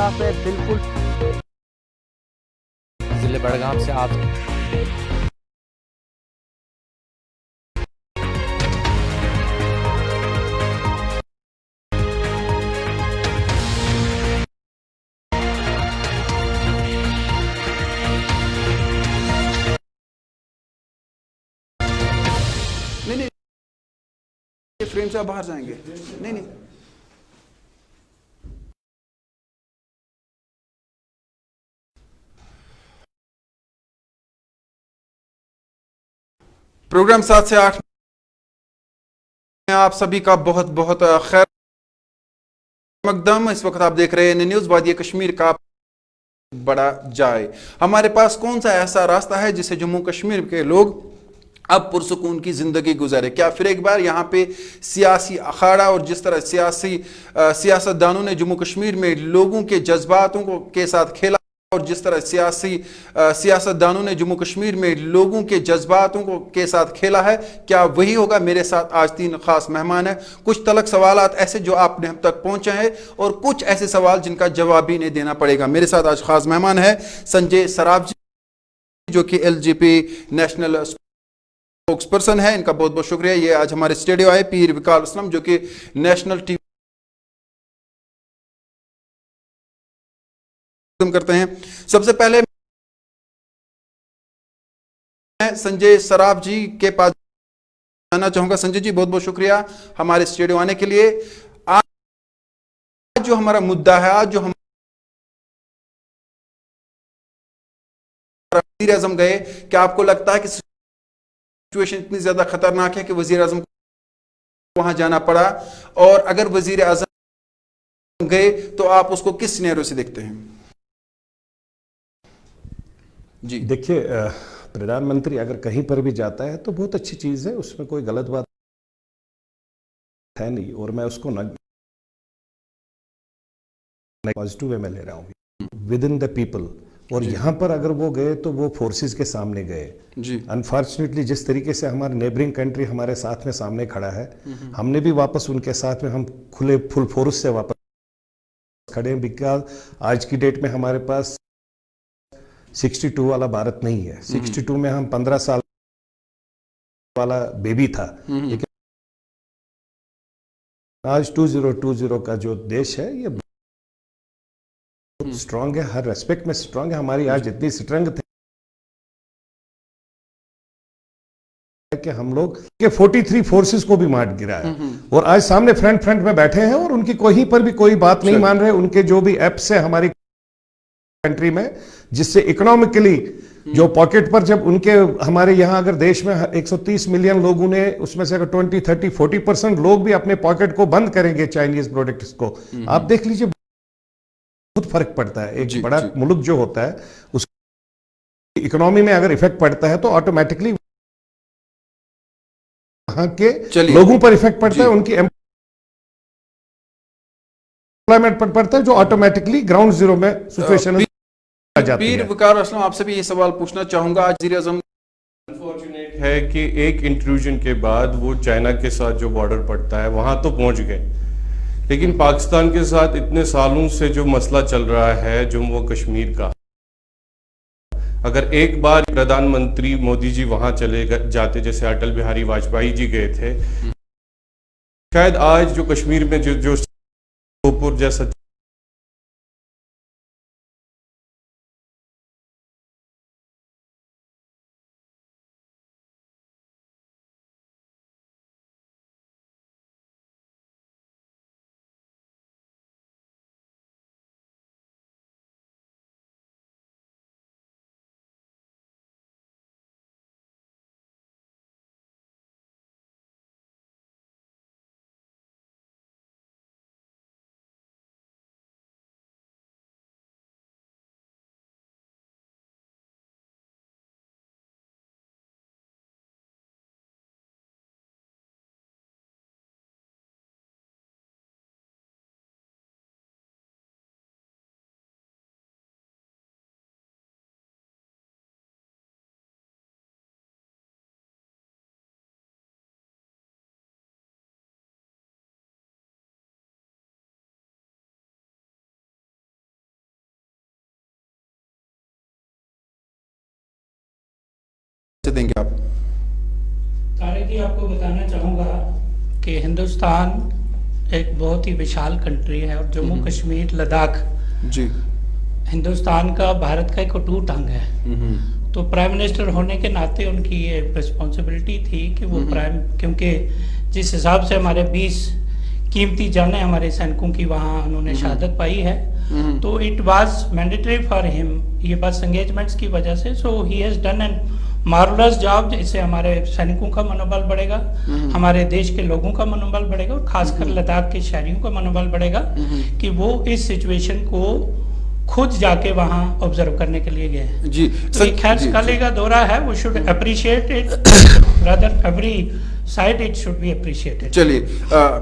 साफ है बिल्कुल। जिले बड़गाम से आप नहीं नहीं, ये फ्रेम से आप बाहर जाएंगे। नहीं नहीं, प्रोग्राम 7 से 8 में आप सभी का बहुत बहुत खैर मकदम। इस वक्त आप देख रहे हैं न्यूज वादी कश्मीर का बड़ा जाए। हमारे पास कौन सा ऐसा रास्ता है जिसे जम्मू कश्मीर के लोग अब पुरसुकून की जिंदगी गुजारे? क्या फिर एक बार यहाँ पे सियासी अखाड़ा और जिस तरह सियासतदानों ने जम्मू कश्मीर में लोगों के जज्बातों को के साथ खेला और जिस तरह सियासतदानों ने जम्मू कश्मीर में लोगों के जज्बातों को के साथ खेला है, क्या वही होगा? मेरे साथ आज 3 खास मेहमान हैं। कुछ तलक सवालात ऐसे जो आपने हम तक पहुंचे हैं और कुछ ऐसे सवाल जिनका जवाब भी नहीं देना पड़ेगा। मेरे साथ आज खास मेहमान है संजय सराफ जी, जो कि एलजेपी नेशनल स्पोक्स पर्सन है। इनका बहुत बहुत शुक्रिया, ये आज हमारे स्टूडियो आए। पीर विकास असलम जो कि नेशनल टीवी करते हैं। सबसे पहले मैं संजय सराफ जी के पास जाना चाहूंगा। संजय जी, बहुत बहुत शुक्रिया हमारे स्टूडियो आने के लिए। आज जो हमारा मुद्दा है, आज जो हम वजीर आजम गए, क्या आपको लगता है कि सिचुएशन इतनी ज्यादा खतरनाक है कि वजीर आजम को वहां जाना पड़ा? और अगर वजीर आजम गए तो आप उसको किस सिनेरियो से देखते हैं? जी देखिए, प्रधानमंत्री अगर कहीं पर भी जाता है तो बहुत अच्छी चीज़ है, उसमें कोई गलत बात है नहीं, और मैं उसको पॉजिटिव वे में ले रहा हूँ विद इन द पीपल। और यहाँ पर अगर वो गए तो वो फोर्सेस के सामने गए। जी अनफॉर्चुनेटली जिस तरीके से हमारे नेबरिंग कंट्री हमारे साथ में सामने खड़ा है, हमने भी वापस उनके साथ में हम खुले फुल फोर्स से वापस खड़े हैं। बिकॉज आज की डेट में हमारे पास 62 वाला भारत नहीं है। 62 में हम 15 साल वाला बेबी था, लेकिन आज 2020 का जो देश है ये बहुत स्ट्रांग है, हर रेस्पेक्ट में स्ट्रांग है। हमारी आज इतनी स्ट्रेंथ है कि हम लोग के 43 फोर्सेस को भी मार गिरा है, और आज सामने फ्रंट में बैठे हैं और उनकी कहीं पर भी कोई बात नहीं मान रहे। उनके जो भी एप्स है हमारी कंट्री में, जिससे इकोनॉमिकली जो पॉकेट पर, जब उनके हमारे यहाँ अगर देश में 130 मिलियन लोगों ने, उसमें से अगर 20, 30, 40% लोग भी अपने पॉकेट को बंद करेंगे चाइनीज प्रोडक्ट्स को, आप देख लीजिए बहुत फर्क पड़ता है। एक बड़ा मुल्क जो होता है उसकी इकोनॉमी में अगर इफेक्ट पड़ता है तो ऑटोमेटिकली वहां के लोगों पर इफेक्ट पड़ता है, उनकी एम्प्लॉयमेंट पर पड़ता है, जो ऑटोमेटिकली ग्राउंड जीरो में सिचुएशन पीर वकार असलम, आपसे भी ये सवाल पूछना चाहूंगा। आज वजीर आजम अनफॉर्चुनेट है कि एक इंट्रूजन के बाद वो चाइना के साथ जो बॉर्डर पड़ता है वहां तो पहुंच गए, लेकिन पाकिस्तान के साथ इतने सालों से जो मसला चल रहा है जम्मू कश्मीर का, अगर एक बार प्रधानमंत्री मोदी जी वहां चले जाते जैसे अटल बिहारी वाजपेयी जी गए थे, शायद आज जो कश्मीर में जो सोपुर जैसा देंगे आप? तारिक जी, आपको बताना चाहूँगा कि हिंदुस्तान एक बहुत ही विशाल कंट्री है और जम्मू कश्मीर लद्दाख जी हिंदुस्तान का, भारत का एक अटूट अंग है। तो प्राइम मिनिस्टर होने के नाते उनकी ये रिस्पॉन्सिबिलिटी थी कि वो क्योंकि जिस हिसाब से हमारे 20 कीमती जानें हमारे सैनिकों की वहाँ उन्होंने शहादत पाई है, तो it was mandatory for him, ये बस एंगेजमेंट्स की वजह से। So he has done an marvellous job, जिससे हमारे सैनिकों का मनोबल बढ़ेगा, हमारे देश के लोगों का मनोबल बढ़ेगा और खासकर लद्दाख के शहरियों का मनोबल बढ़ेगा कि वो इस सिचुएशन को खुद जाके वहां ऑब्जर्व करने के लिए गए जी। तो खैर कल का दौरा है, वो should appreciate it, rather every side it should be appreciated. चलिए,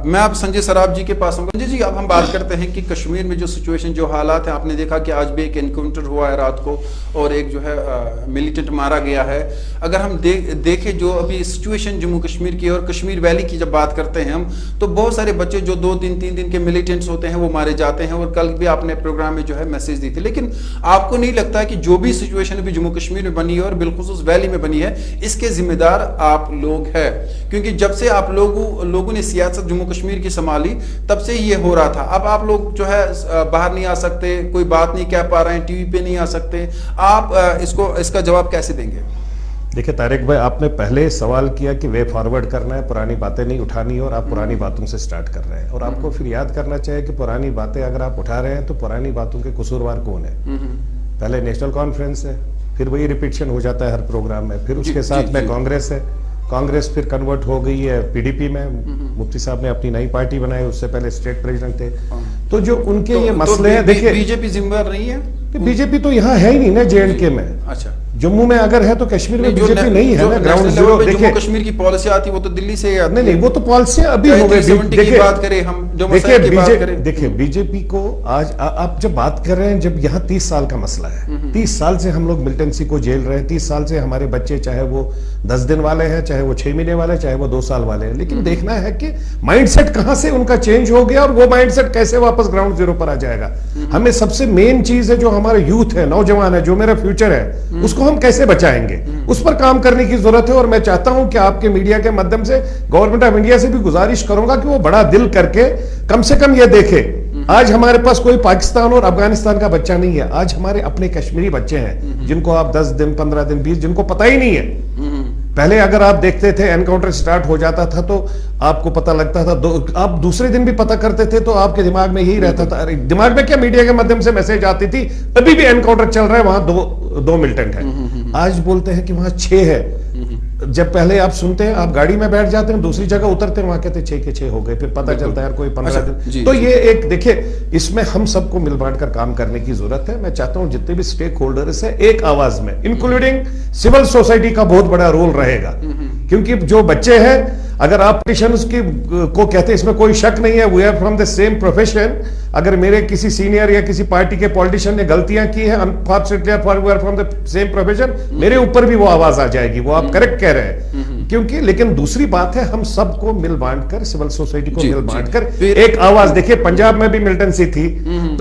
मैं आप संजय सराफ जी के पास आऊंगा। संजय जी, अब हम बात करते हैं कि कश्मीर में जो सिचुएशन, जो हालात है, आपने देखा कि आज भी एक एनकाउंटर हुआ है रात को और एक जो है मिलिटेंट मारा गया है। अगर हम देखें जो अभी सिचुएशन जम्मू कश्मीर की और कश्मीर वैली की जब बात करते हैं हम, तो बहुत सारे बच्चे जो 2 दिन 3 दिन के मिलिटेंट्स होते हैं वो मारे जाते हैं, और कल भी आपने प्रोग्राम में जो है मैसेज दी थी। लेकिन आपको नहीं लगता कि जो भी सिचुएशन अभी जम्मू कश्मीर में बनी है और बिलखुसूस वैली में बनी है, इसके जिम्मेदार आप लोग हैं? क्योंकि जब से आप लोगों ने सियासत जम्मू कश्मीर की संभाली, तब से ये हो रहा था। अब आप लोग जो है बाहर नहीं आ सकते, कोई बात नहीं कह पा रहे हैं, टीवी पे नहीं आ सकते, आप इसका जवाब कैसे देंगे? देखिए तारिक भाई, आपने पहले सवाल किया कि वे फॉरवर्ड करना है, पुरानी बातें नहीं उठानी, और आप पुरानी बातों से स्टार्ट कर रहे हैं। और आपको फिर याद करना चाहिए कि पुरानी बातें अगर आप उठा रहे हैं तो पुरानी बातों के कसूरवार कौन है? पहले नेशनल कॉन्फ्रेंस है, फिर वही रिपीटिशन हो जाता है हर प्रोग्राम में, फिर उसके साथ में कांग्रेस है, कांग्रेस फिर कन्वर्ट हो गई है पीडीपी में, मुफ्ती साहब ने अपनी नई पार्टी बनाई, उससे पहले स्टेट प्रेसिडेंट थे। तो जो उनके ये मसले हैं, देखिए बीजेपी जिम्मेदार नहीं है, बीजेपी तो यहाँ है ही नहीं ना जेएंडके में। अच्छा, जम्मू में अगर है तो कश्मीर में बीजेपी नहीं है ना, ग्राउंड जीरो। देखिए कश्मीर की पॉलिसी आती वो तो दिल्ली से आती। नहीं, वो तो पॉलिसी अभी हो गई। देखिए बात करें हम, देखिए बीजेपी को आज आप जब बात कर रहे हैं, जब यहाँ 30 साल का मसला है, 30 साल से हम लोग मिलिटेंसी को झेल रहे हैं, 30 साल से हमारे बच्चे, चाहे वो 10 दिन वाले हैं, चाहे वो 6 महीने वाले, चाहे वो 2 साल वाले हैं, लेकिन देखना है कि माइंडसेट कहां से उनका चेंज हो गया और वो माइंडसेट कैसे वापस ग्राउंड जीरो पर आ जाएगा। हमें सबसे मेन चीज है जो हमारा यूथ है, नौजवान है, जो मेरा फ्यूचर है, उसको हम कैसे बचाएंगे, उस पर काम करने की जरूरत है। और मैं चाहता हूं कि आपके मीडिया के माध्यम से गवर्नमेंट ऑफ इंडिया से भी गुजारिश करूंगा कि वो बड़ा दिल करके कम से कम ये देखे, आज हमारे पास कोई पाकिस्तान और अफगानिस्तान का बच्चा नहीं है, आज हमारे अपने कश्मीरी बच्चे हैं जिनको आप 10 दिन 15 दिन 20, जिनको पता ही नहीं है। पहले अगर आप देखते थे एनकाउंटर स्टार्ट हो जाता था तो आपको पता लगता था, आप दूसरे दिन भी पता करते थे तो आपके दिमाग में यही रहता था, अरे दिमाग में क्या, मीडिया के माध्यम से मैसेज आती थी, अभी भी एनकाउंटर चल रहा है, वहां दो मिलिटेंट है। आज बोलते हैं कि वहां 6 है। जब पहले आप सुनते हैं, आप गाड़ी में बैठ जाते हैं, दूसरी जगह उतरते हैं, वहां कहते 6 के 6 हो गए, फिर पता चलता है यार कोई 15 दिन। तो ये एक देखिए, इसमें हम सबको मिल बांट कर काम करने की जरूरत है। मैं चाहता हूं जितने भी स्टेक होल्डर्स है, एक आवाज में, इंक्लूडिंग सिविल सोसाइटी का बहुत बड़ा रोल रहेगा, क्योंकि जो बच्चे हैं, अगर आप पॉलिटिशियंस को कहते हैं, इसमें कोई शक नहीं है, we are from the same profession. अगर मेरे किसी सीनियर या किसी पार्टी के पॉलिटिशियन ने गलतियां की है, unfortunately we are from the same profession, मेरे ऊपर भी वो आवाज आ जाएगी, वो आप करेक्ट कह रहे हैं। क्योंकि लेकिन दूसरी बात है, हम सबको मिल बांट कर, सिविल सोसाइटी को मिल बांट कर एक आवाज, देखिए पंजाब में भी मिलिटेंसी थी,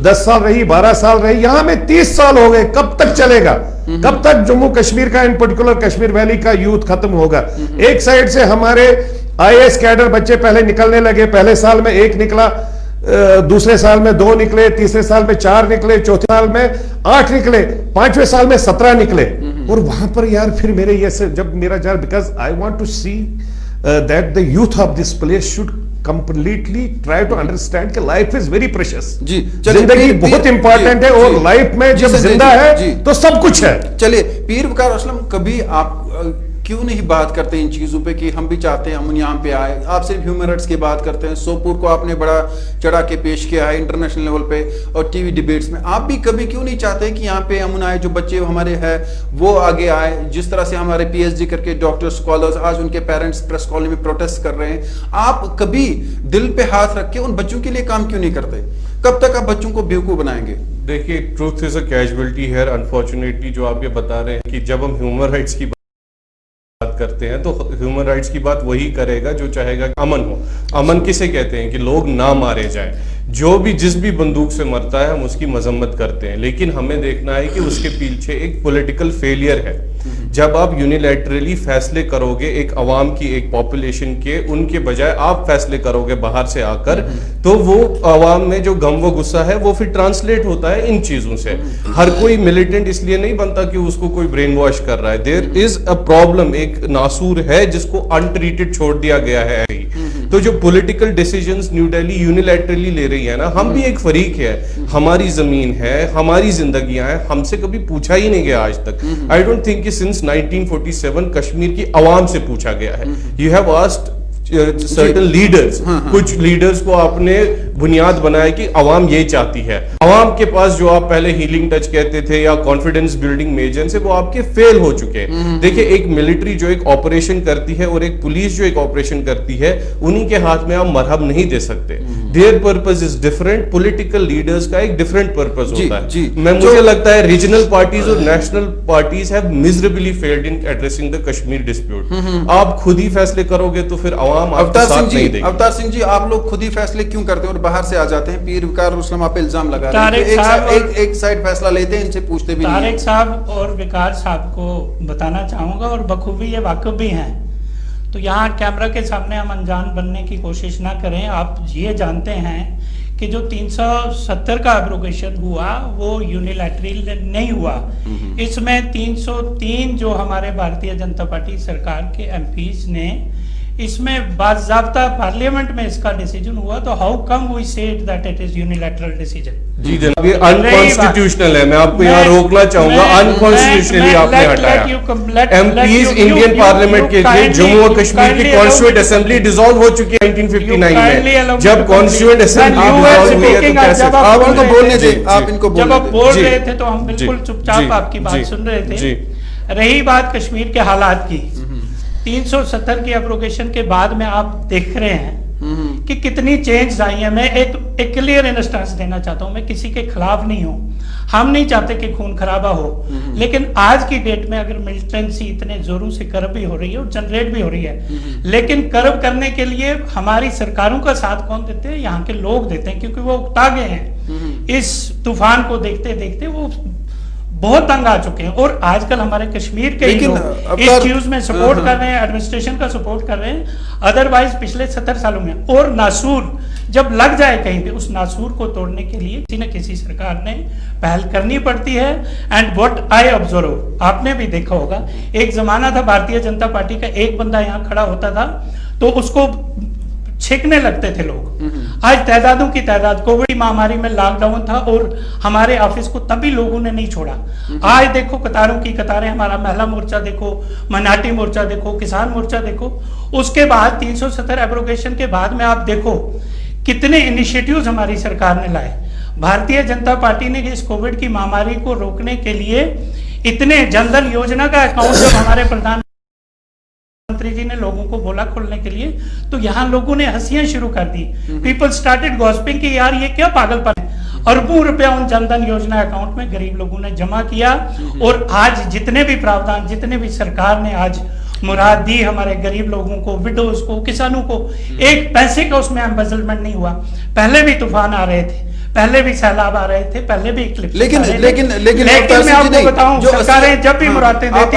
10 साल रही, 12 साल रही, यहां में 30 साल हो गए, कब तक चलेगा? कब तक जम्मू कश्मीर का, इन पर्टिकुलर कश्मीर वैली का यूथ खत्म होगा? एक साइड से हमारे आईएएस कैडर बच्चे पहले निकलने लगे, पहले साल में 1 निकला, दूसरे साल में 2 निकले, तीसरे साल में 4 निकले, चौथे साल में 8 निकले, 5वें साल में 17 निकले। और वहां पर यार फिर मेरे ये जब मेरा जार, because I want to see that the youth of this place should completely try to understand कि लाइफ इज वेरी प्रेशियस। जी, जिंदगी बहुत इंपॉर्टेंट है, और लाइफ में जब जिंदा है तो सब कुछ है। चलिए, पीर वकार असलम, कभी आप क्यों नहीं बात करते इन चीजों पे कि हम भी चाहते हैं हम यहाँ पे आए? आप सिर्फ ह्यूमन राइट्स की बात करते हैं, सोपुर को आपने बड़ा चढ़ा के पेश किया है इंटरनेशनल लेवल पे और टीवी डिबेट्स में। आप भी कभी क्यों नहीं चाहते कि यहाँ पे अमन आए, जो बच्चे हमारे हैं वो आगे आए? जिस तरह से हमारे पीएचडी करके डॉक्टर स्कॉलर्स आज उनके पेरेंट्स प्रेस कॉलोनी में प्रोटेस्ट कर रहे हैं, आप कभी दिल पे हाथ रख के उन बच्चों के लिए काम क्यों नहीं करते? कब तक आप बच्चों को बेवकूफ बनाएंगे? देखिए, ट्रूथ इज अ कैजुअलिटी है। अनफॉर्चुनेटली जो आप ये बता रहे हैं कि जब हम ह्यूमन राइट्स की बात करते हैं तो ह्यूमन राइट्स की बात वही करेगा जो चाहेगा अमन हो। अमन किसे कहते हैं? कि लोग ना मारे जाएं। जो भी जिस भी बंदूक से मरता है हम उसकी मजम्मत करते हैं, लेकिन हमें देखना है कि उसके पीछे एक पॉलिटिकल फेलियर है। जब आप यूनिलैटरली फैसले करोगे एक अवाम की, एक पॉपुलेशन के, उनके बजाय आप फैसले करोगे बाहर से आकर, तो वो अवाम में जो गम व गुस्सा है वो फिर ट्रांसलेट होता है इन चीजों से। हर कोई मिलिटेंट इसलिए नहीं बनता कि उसको कोई ब्रेन वॉश कर रहा है। देयर इज अ प्रॉब्लम, एक नासूर है जिसको अनट्रीटेड छोड़ दिया गया है। तो जो political decisions new Delhi unilaterally ले रही है ना, हम भी एक फरीक है, हमारी जमीन है, हमारी जिंदगियां हैं, हमसे कभी पूछा ही नहीं गया आज तक। आई डोंट थिंक कि सिंस 1947 कश्मीर की आवाम से पूछा गया है। You have asked certain leaders, कुछ लीडर्स को आपने बुनियाद बनाया कि अवाम ये चाहती है। अवाम के पास जो आप पहले हीलिंग टच कहते थे या कॉन्फिडेंस बिल्डिंग मेजर्स है, वो आपके फेल हो चुके हैं। देखिए, एक मिलिट्री जो एक ऑपरेशन करती है और एक पुलिस जो एक ऑपरेशन करती है, उन्हीं के हाथ में आप मरहम नहीं दे सकते। There purpose is different, political leaders का एक डिफरेंट पर्पस होता है। मुझे लगता है रीजनल पार्टीज और national parties have miserably failed in addressing the Kashmir dispute. आप खुद ही फैसले करोगे तो फिर अवतार सिंह जी, आप लोग खुद ही फैसले क्यों करते हैं और बाहर से आ जाते हैं? पीर विकार रुस्तम आप पे इल्जाम लगा रहे हैं, एक साइड फैसला लेते हैं, इनसे पूछते भी नहीं। तारिक साहब और विकार साहब को बताना चाहूंगा, और बखूबी ये वाकिफ भी हैं, तो यहाँ कैमरा के सामने हम अनजान बनने की कोशिश ना करें। आप ये जानते हैं कि जो 370 का एब्रोगेशन हुआ वो यूनिलैटरल नहीं हुआ। इसमें 303 जो हमारे भारतीय जनता पार्टी सरकार के एमपीज ने, इसमें बाज़ाब्ता पार्लियामेंट में इसका डिसीजन हुआ, तो how come we said that it is unilateral decision? जी जनाब, ये अनकॉन्स्टिट्यूशनल है। मैं आपको यहाँ रोकना चाहूंगा, अनकॉन्स्टिट्यूशनली आपने हटाया। एमपीज इंडियन पार्लियामेंट के थे, जम्मू और कश्मीर की कॉन्स्टिट्यूएंट असेंबली डिसॉल्व हो चुकी है 1959 में। जब कॉन्स्टिट्यूएंट असेंबली डिसॉल्व हुई है तो कैसे? आप उनको बोलने दें, आप इनको जब आप बोल रहे थे तो हम बिल्कुल चुपचाप आपकी बात सुन रहे थे। रही बात कश्मीर के हालात की, 370 की एब्रोगेशन के बाद में आप देख रहे हैं कि कितनी चेंज आई है। मैं एक क्लियर इंस्टेंस देना चाहता हूं, मैं किसी के खिलाफ नहीं हूं, हम नहीं चाहते कि खून खराबा हो, लेकिन आज की डेट में अगर मिलिटेंसी इतने जोरों से कर्व भी हो रही है और जनरेट भी हो रही है, लेकिन कर्व करने के लिए हमारी सरकारों का साथ कौन देते हैं? यहाँ के लोग देते हैं, क्योंकि वो उकता गए हैं इस तूफान को देखते देखते, वो बहुत तंग आ चुके हैं। और आजकल हमारे कश्मीर के लोग इस चीज में सपोर्ट कर रहे हैं, एडमिनिस्ट्रेशन का सपोर्ट कर रहे हैं। अदरवाइज पिछले 70 सालों में, और नासूर जब लग जाए कहीं पे, उस नासूर को तोड़ने के लिए किसी न किसी सरकार ने पहल करनी पड़ती है। एंड व्हाट आई ऑब्जर्व, आपने भी देखा होगा, एक जमाना था भारतीय जनता पार्टी का एक बंदा यहाँ खड़ा होता था तो उसको छींकने लगते थे लोग। आज तादादों की तादाद, कोविड महामारी में लॉकडाउन था और हमारे ऑफिस को तभी लोगों ने नहीं छोड़ा। आज देखो कतारों की कतारें, हमारा महिला मोर्चा देखो, मनाटी मोर्चा देखो, किसान मोर्चा देखो। उसके बाद 370 एब्रोगेशन के बाद में आप देखो कितने इनिशिएटिव्स हमारी सरकार ने लाए। भारतीय जनता पार्टी ने इस कोविड की महामारी को रोकने के लिए इतने जनधन योजना का अकाउंट जब हमारे प्रधानमंत्री जी ने लोगों को बोला खोलने के लिए, तो यहाँ लोगों ने हंसियां शुरू कर दी। पीपल स्टार्टेड गॉसिपिंग कि यार ये क्या पागलपन है। अरबों रुपया उन जनधन योजना अकाउंट में गरीब लोगों ने जमा किया, और आज जितने भी प्रावधान, जितने भी सरकार ने आज मुराद दी हमारे गरीब लोगों को, विडोज को, किसानों को, एक पैसे का उसमें एम्बेजलमेंट नहीं हुआ। पहले भी तूफान आ रहे थे, पहले भी सैलाब आ रहे थे, पहले भी इक्लिप्स लेकिन मैं आपको बताऊं, सरकारें जब भी मुरादें देती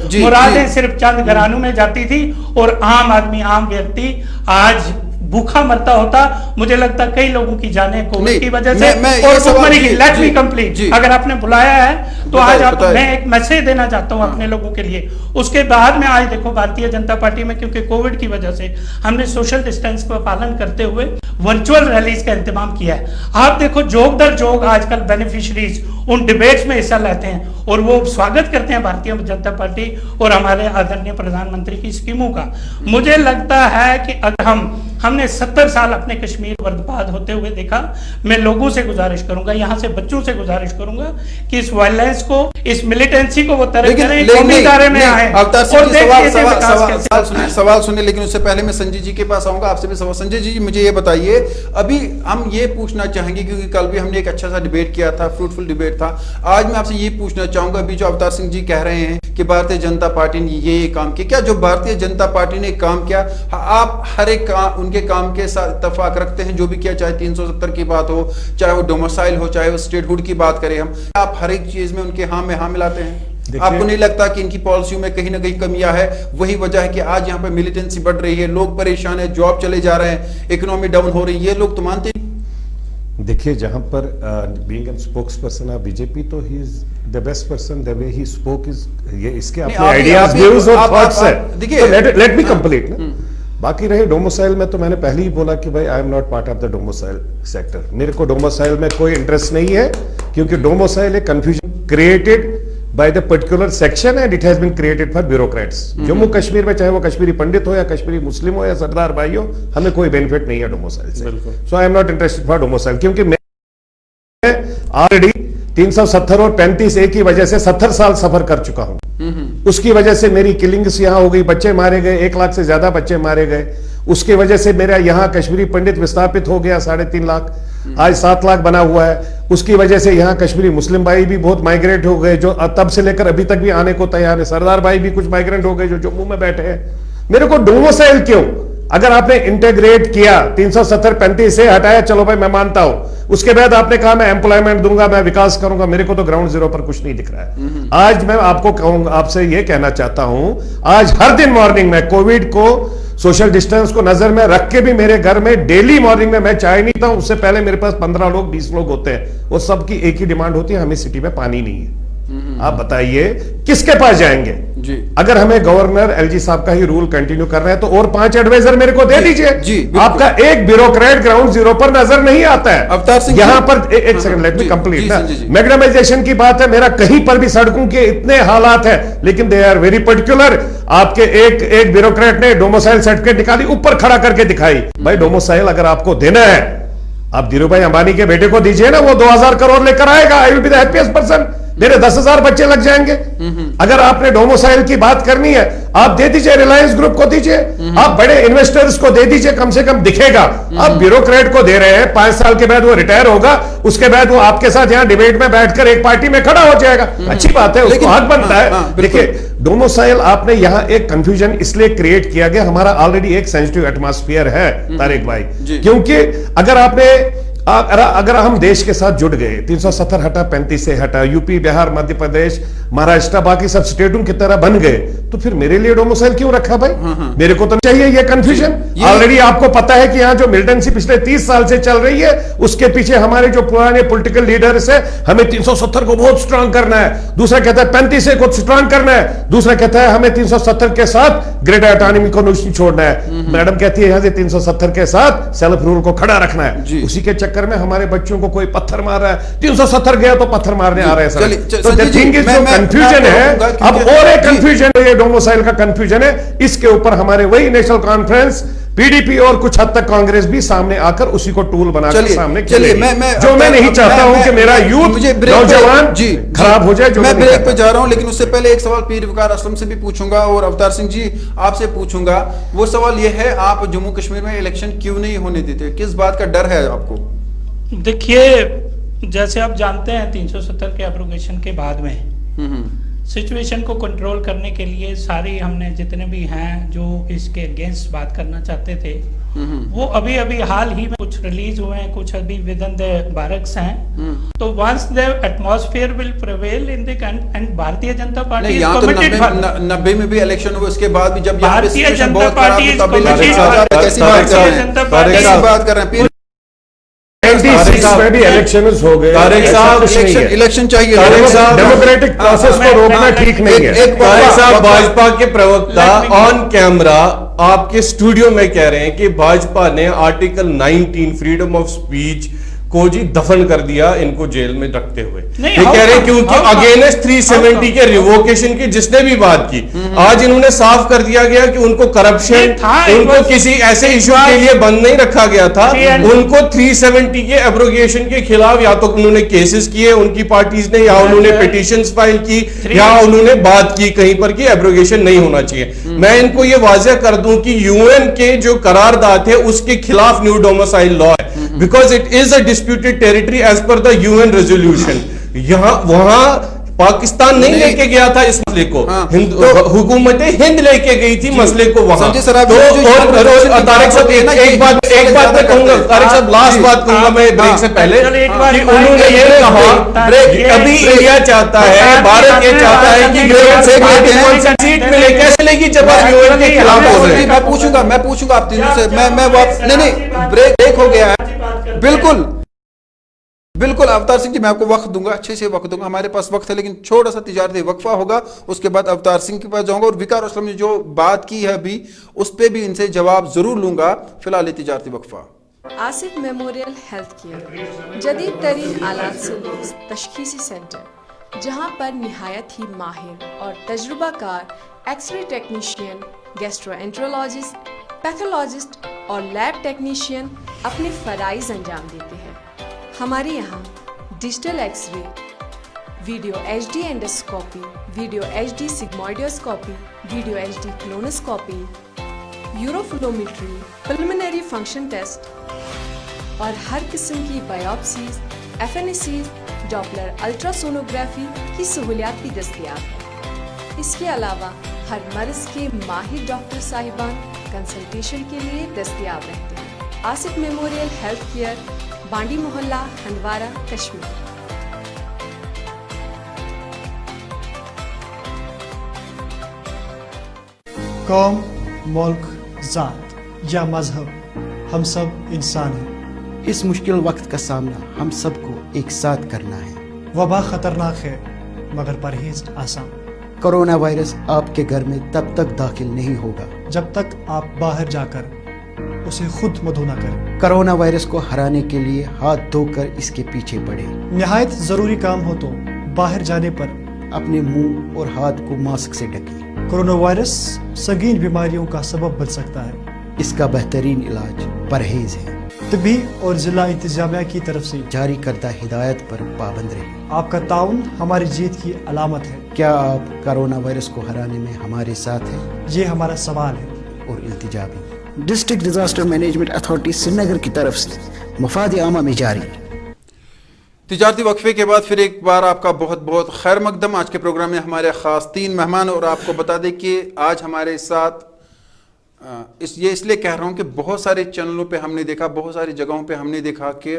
थी, मुरादें सिर्फ चंद घरानों में जाती थी और आम आदमी, आम व्यक्ति आज भूखा मरता होता। मुझे लगता कई लोगों की जानें कोविड की वजह से और भूखमरी की। लेट मी कंप्लीट, अगर आपने बुलाया है तो आज आप, मैं एक मैसेज देना चाहता हूं अपने लोगों के लिए। उसके बाद में आज देखो भारतीय जनता पार्टी में, क्योंकि कोविड की वजह से हमने सोशल डिस्टेंस का पालन करते हुए वर्चुअल रैलीज का इंतजाम किया है। आप देखो जोग दर जोग आजकल बेनिफिशरीज उन डिबेट्स में हिस्सा लेते हैं और वो स्वागत करते हैं भारतीय जनता पार्टी और हमारे आदरणीय प्रधानमंत्री की स्कीमों का। मुझे लगता है कि अगर हमने 70 साल अपने कश्मीर बर्बाद होते हुए देखा, मैं लोगों से गुजारिश करूंगा, यहाँ से बच्चों से गुजारिश करूंगा कि इस वायलेंस को, इस मिलिटेंसी को वो तरह करें, कौमी दायरे में आए। सवाल सुने, लेकिन उससे पहले मैं संजय जी के पास आऊंगा, आपसे भी सवाल। संजय जी मुझे ये बताइए, अभी हम ये पूछना चाहेंगे, क्योंकि कल भी हमने एक अच्छा सा डिबेट किया था, फ्रूटफुल डिबेट था। आज मैं आपसे ये पूछना चाहूंगा, अभी जो अवतार सिंह जी कह रहे हैं कि भारतीय जनता पार्टी ने ये काम किया, क्या जो भारतीय जनता पार्टी ने काम किया, आप हर एक उनके काम के साथ इत्तेफाक रखते हैं? जो भी किया, चाहे 370 की बात हो, चाहे वो डोमिसाइल हो, चाहे वो स्टेटहुड की बात करें, हम आप हर एक चीज में उनके हाँ में हाँ मिलाते हैं? आपको नहीं लगता कि इनकी पॉलिसियों में कहीं ना कहीं कमियां है? वही वजह है कि आज यहाँ पे मिलिटेंसी बढ़ रही है, लोग परेशान है, जॉब चले जा रहे हैं, इकोनॉमी डाउन हो रही है, ये लोग तो मानते नहीं। देखिए, जहां पर being an spokesperson of BJP, तो he is the best person, the way he spoke is, ये इसके अपने आइडियाज, व्यूज और थॉट्स है। देखिए, लेट मी कंप्लीट ना। बाकी रहे डोमिसाइल में, तो मैंने पहले ही बोला कि भाई आई am not part of the domicile sector. मेरे को डोमिसाइल में कोई इंटरेस्ट नहीं है, क्योंकि डोमिसाइल एक confusion created by the particular section and it has been created for bureaucrats. Jammu Kashmir में चाहे वो कश्मीरी पंडित हो या कश्मीरी मुस्लिम हो या सरदार भाई हो, हमें कोई बेनिफिट नहीं है डोमिसाइल से। So I am not interested for domicile, क्योंकि मैं ऑलरेडी 370 और 35 एक की वजह से 70 साल सफर कर चुका हूं। उसकी वजह से मेरी किलिंग्स यहां हो गई, बच्चे मारे गए, 1 लाख से ज्यादा बच्चे मारे गए। उसकी वजह से मेरा यहां कश्मीरी पंडित विस्थापित हो गया 3.5 लाख, आज 7 लाख बना हुआ है। उसकी वजह से यहाँ कश्मीरी मुस्लिम भाई भी बहुत माइग्रेट हो गए, जो तब से लेकर अभी तक भी आने को तैयार है। सरदार भाई भी कुछ माइग्रेंट हो गए जो जम्मू में बैठे हैं। मेरे को डोमिसाइल क्यों? अगर आपने इंटेग्रेट किया, 370-35 से हटाया, चलो भाई मैं मानता हूं। उसके बाद आपने कहा मैं एम्प्लॉयमेंट दूंगा, मैं विकास करूंगा, मेरे को तो ग्राउंड जीरो पर कुछ नहीं दिख रहा है। आज मैं आपको कहूंगा, आपसे ये कहना चाहता हूं, आज हर दिन मॉर्निंग में कोविड को, सोशल डिस्टेंस को नजर में रख के भी मेरे घर में डेली मॉर्निंग में मैं चाय नहीं था, उससे पहले मेरे पास 15 लोग 20 लोग होते हैं। वो सबकी एक ही डिमांड होती है, हमें सिटी में पानी नहीं है। आप बताइए किसके पास जाएंगे जी? अगर हमें गवर्नर एलजी साहब का ही रूल कंटिन्यू करना है तो और 5 एडवाइजर मेरे को दे दीजिए जी। आपका एक ब्यूरोक्रेट ग्राउंड जीरो पर नजर नहीं आता है। अवतार सिंह यहां पर एक सेकंड, लेट मी कंप्लीट ना। मैग्नेमाइजेशन की बात है, मेरा कहीं पर भी सड़कों के इतने हालात है, लेकिन दे आर वेरी पर्टिकुलर। आपके एक ब्यूरोक्रेट ने डोमिसाइल सर्टिफिकेट निकाली, ऊपर खड़ा करके दिखाई। भाई डोमिसाइल अगर आपको देना है, आप धीरू भाई अंबानी के बेटे को दीजिए ना, वो 2000 करोड़ लेकर आएगा। I will be the happiest person. मेरे 10,000 बच्चे लग जाएंगे। अगर आपने डोमिसाइल की बात करनी है, आप दे दीजिए, रिलायंस ग्रुप को दीजिए, आप बड़े इन्वेस्टर्स को दे दीजिए, कम से कम दिखेगा। आप ब्यूरोक्रेट को दे रहे हैं, 5 साल के बाद वो रिटायर होगा, उसके बाद वो आपके साथ यहां डिबेट में बैठकर एक पार्टी में खड़ा हो जाएगा। अच्छी बात है, उसको हक बनता है। देखिए, डोमिसाइल आपने यहां एक कंफ्यूजन इसलिए क्रिएट किया गया, हमारा ऑलरेडी एक सेंसिटिव एटमॉस्फेयर है तारिक भाई, क्योंकि अगर हम देश के साथ जुड़ गए, 370 हटा, 35 से हटा, यूपी, बिहार, मध्य प्रदेश, महाराष्ट्र, बाकी सब स्टेटों की तरह बन गए, तो फिर मेरे लिए डोमिसाइल क्यों रखा भाई? मेरे को तो चाहिए ये कंफ्यूजन। ऑलरेडी आपको पता है कि यहाँ जो मिलिटेंसी पिछले 30 साल से चल रही है, उसके पीछे हमारे जो पुराने पॉलिटिकल लीडर्स है, हमें 370 को बहुत स्ट्रांग करना है। दूसरा कहता है 35 को स्ट्रांग करना है, दूसरा कहता है हमें 370 के साथ ग्रेड ऑटोनॉमी को नहीं छोड़ना है। मैडम कहती है यहाँ से 370 के साथ सेल्फ रूल को खड़ा रखना है। उसी के चक्कर में हमारे बच्चों को कोई पत्थर मार रहा है, 370 गया तो पत्थर मारने आ रहे हैं। तो कंफ्यूजन है। अब और एक कंफ्यूजन है, ये डोमिसाइल का कंफ्यूजन है। इसके ऊपर हमारे वही नेशनल कॉन्फ्रेंस, पीडीपी और कुछ हद तक कांग्रेस भी सामने आकर उसी को टूल बनाकर सामने चलिए। मैं नहीं चाहता हूं कि मेरा यूथ नौजवान खराब हो जाए। मैं ब्रेक पे जा रहा हूं, लेकिन उससे पहले एक सवाल पीर वकार असलम से भी पूछूंगा और अवतार सिंह जी आपसे पूछूंगा। वो सवाल ये है, आप जम्मू कश्मीर में इलेक्शन क्यों नहीं होने देते? किस बात का डर है आपको? देखिए, जैसे आप जानते हैं 370 के एब्रोगेशन के बाद में सिचुएशन को कंट्रोल करने के लिए सारी हमने जितने भी हैं जो इसके अगेंस्ट बात करना चाहते थे, वो अभी हाल ही में कुछ रिलीज हुए हैं, कुछ अभी विद इन द बैरक्स हैं। तो once the atmosphere will prevail in the end Bharatiya Janata Party is committed. 90 में भी इलेक्शन हुए, उसके बाद भी जब भारतीय जनता पार्टी इज कमिटेड। कैसी बात कर रहे हैं? 96 में भी इलेक्शन हो गए। इलेक्शन चाहिए, डेमोक्रेटिक प्रोसेस को रोकना ठीक नहीं है। भाजपा के प्रवक्ता ऑन कैमरा आपके स्टूडियो में कह रहे हैं कि भाजपा ने आर्टिकल 19 फ्रीडम ऑफ स्पीच को जी दफन कर दिया, इनको जेल में रखते हुए। ये कह रहे हैं क्योंकि अगेंस्ट 370 के रिवोकेशन की जिसने भी बात की, आज इन्होंने साफ कर दिया गया कि उनको करप्शन, उनको किसी ऐसे इशू के लिए बंद नहीं रखा गया था। उनको 370 के एब्रोगेशन के खिलाफ या तो उन्होंने केसेस किए उनकी पार्टीज ने, या उन्होंने पिटीशंस फाइल की, या उन्होंने बात की कहीं पर कि एब्रोगेशन नहीं होना चाहिए। मैं इनको ये वाज़ेह कर दूं कि यूएन के जो करारदाद है उसके खिलाफ न्यू डोमिसाइल लॉ है, because it is a disputed territory as per the UN resolution. वहां पाकिस्तान नहीं लेके गया था इस मसले को, हुकूमत हिंद लेके गई थी मसले को वहां। संजय सर, तो और तारिक साहब एक बात मैं कहूंगा, तारिक साहब लास्ट बात कहूंगा मैं ब्रेक से पहले कि उन्होंने ये कहा कि अभी इंडिया चाहता है, भारत ये चाहता है कि सीट मिले, कैसे लेगी जब आप यूएन के खिलाफ बोल रहे हैं? मैं पूछूंगा आप तीनों से, मैं नहीं ब्रेक हो गया है, बिल्कुल अवतार सिंह जी, मैं आपको वक्त दूंगा, अच्छे से वक्त दूंगा, हमारे पास वक्त है, लेकिन छोटा सा तिजारती वक्फा होगा, उसके बाद अवतार सिंह के पास जाऊंगा और विकार असलम ने जो बात की है अभी उस पर भी इनसे जवाब जरूर लूंगा। फिलहाल ये तिजारती वक्फा। आसिफ मेमोरियल हेल्थ केयर जदीद तरीन आलात से लैस तशखीसी सेंटर, जहां पर निहायत ही माहिर और तजुर्बाकार एक्सरे टेक्नीशियन, गैस्ट्रोएंट्रोलॉजिस्ट, पैथोलॉजिस्ट और लैब टेक्नीशियन अपने फ़राइज़ अंजाम देते हैं। हमारे यहाँ digital x-ray, video HD endoscopy, video HD sigmoidoscopy, video HD colonoscopy, uroflowmetry, pulmonary function test और हर किस्म की बायोप्सीज, FNACs, डॉपलर अल्ट्रासोनोग्राफी की सहूलियात भी दस्तयाब है। इसके अलावा हर मर्ज के माहिर डॉक्टर साहिबान कंसल्टेशन के लिए दस्तयाब रहते हैं। आसिफ मेमोरियल हेल्थ केयर, बांडी मोहल्ला, हंदवारा, कश्मीर। कौम, मुल्क, जात या मजहब, हम सब इंसान हैं। इस मुश्किल वक्त का सामना हम सबको एक साथ करना है। वबा खतरनाक है मगर परहेज आसान। कोरोना वायरस आपके घर में तब तक दाखिल नहीं होगा जब तक आप बाहर जाकर उसे खुद मधु न करें। कोरोना वायरस को हराने के लिए हाथ धोकर इसके पीछे पड़े। निहायत जरूरी काम हो तो बाहर जाने पर अपने मुंह और हाथ को मास्क से ढकें। कोरोना वायरस संगीन बीमारियों का सबब बन सकता है। इसका बेहतरीन इलाज परहेज है। तबी और जिला इंतजामिया की तरफ से जारी करदा हिदायत पर पाबंद रहे। आपका ताउन हमारी जीत की अलामत है। क्या आप कोरोना वायरस को हराने में हमारे साथ हैं? ये हमारा सवाल है और इल्तिजा भी। District disaster management authority Srinagar की तरफ से मफाद आमा में जारी। तिजारती वक्फे के बाद फिर एक बार आपका बहुत बहुत खैर मकदम। आज के प्रोग्राम में हमारे खास 3 मेहमान, और आपको बता दें कि आज हमारे साथ ये इसलिए कह रहा हूँ कि बहुत सारे चैनलों पे हमने देखा, बहुत सारी जगहों पे हमने देखा कि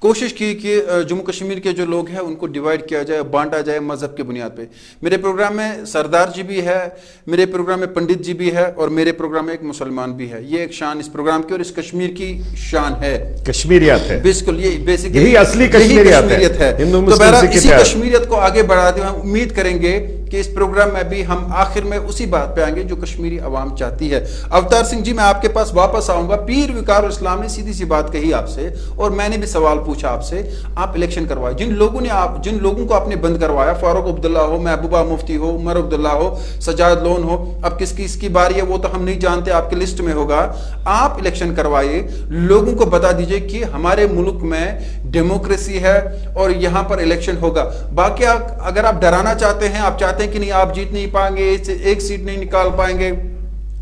कोशिश की कि जम्मू कश्मीर के जो लोग हैं उनको डिवाइड किया जाए, बांटा जाए मज़हब के बुनियाद पे। मेरे प्रोग्राम में सरदार जी भी है, मेरे प्रोग्राम में पंडित जी भी है, और मेरे प्रोग्राम में एक मुसलमान भी है। ये एक शान इस प्रोग्राम की और इस कश्मीर की शान है, कश्मीरियत है। बिल्कुल, ये बेसिकली यही असली कश्मीरियत है। तो बहरहाल इसी कश्मीरियत को आगे बढ़ाते हुए हम उम्मीद करेंगे कि इस प्रोग्राम में भी हम आखिर में उसी बात पे आएंगे जो कश्मीरी अवाम चाहती है। अवतार सिंह जी, मैं आपके पास वापस आऊंगा। पीर विकार इस्लाम ने सीधी सी बात कही आपसे, और मैंने भी सवाल पूछा आपसे। आप इलेक्शन करवाए, जिन लोगों को आपने बंद करवाया, फारूक अब्दुल्ला हो, महबूबा मुफ्ती हो, उमर अब्दुल्ला हो, सजाद लोन हो, अब किसकी बारी है वो तो हम नहीं जानते, आपके लिस्ट में होगा। आप इलेक्शन करवाइए, लोगों को बता दीजिए कि हमारे मुल्क में डेमोक्रेसी है और यहां पर इलेक्शन होगा। बाकी अगर आप डराना चाहते हैं, आप चाहते हैं कि नहीं आप जीत नहीं पाएंगे, एक सीट नहीं निकाल पाएंगे,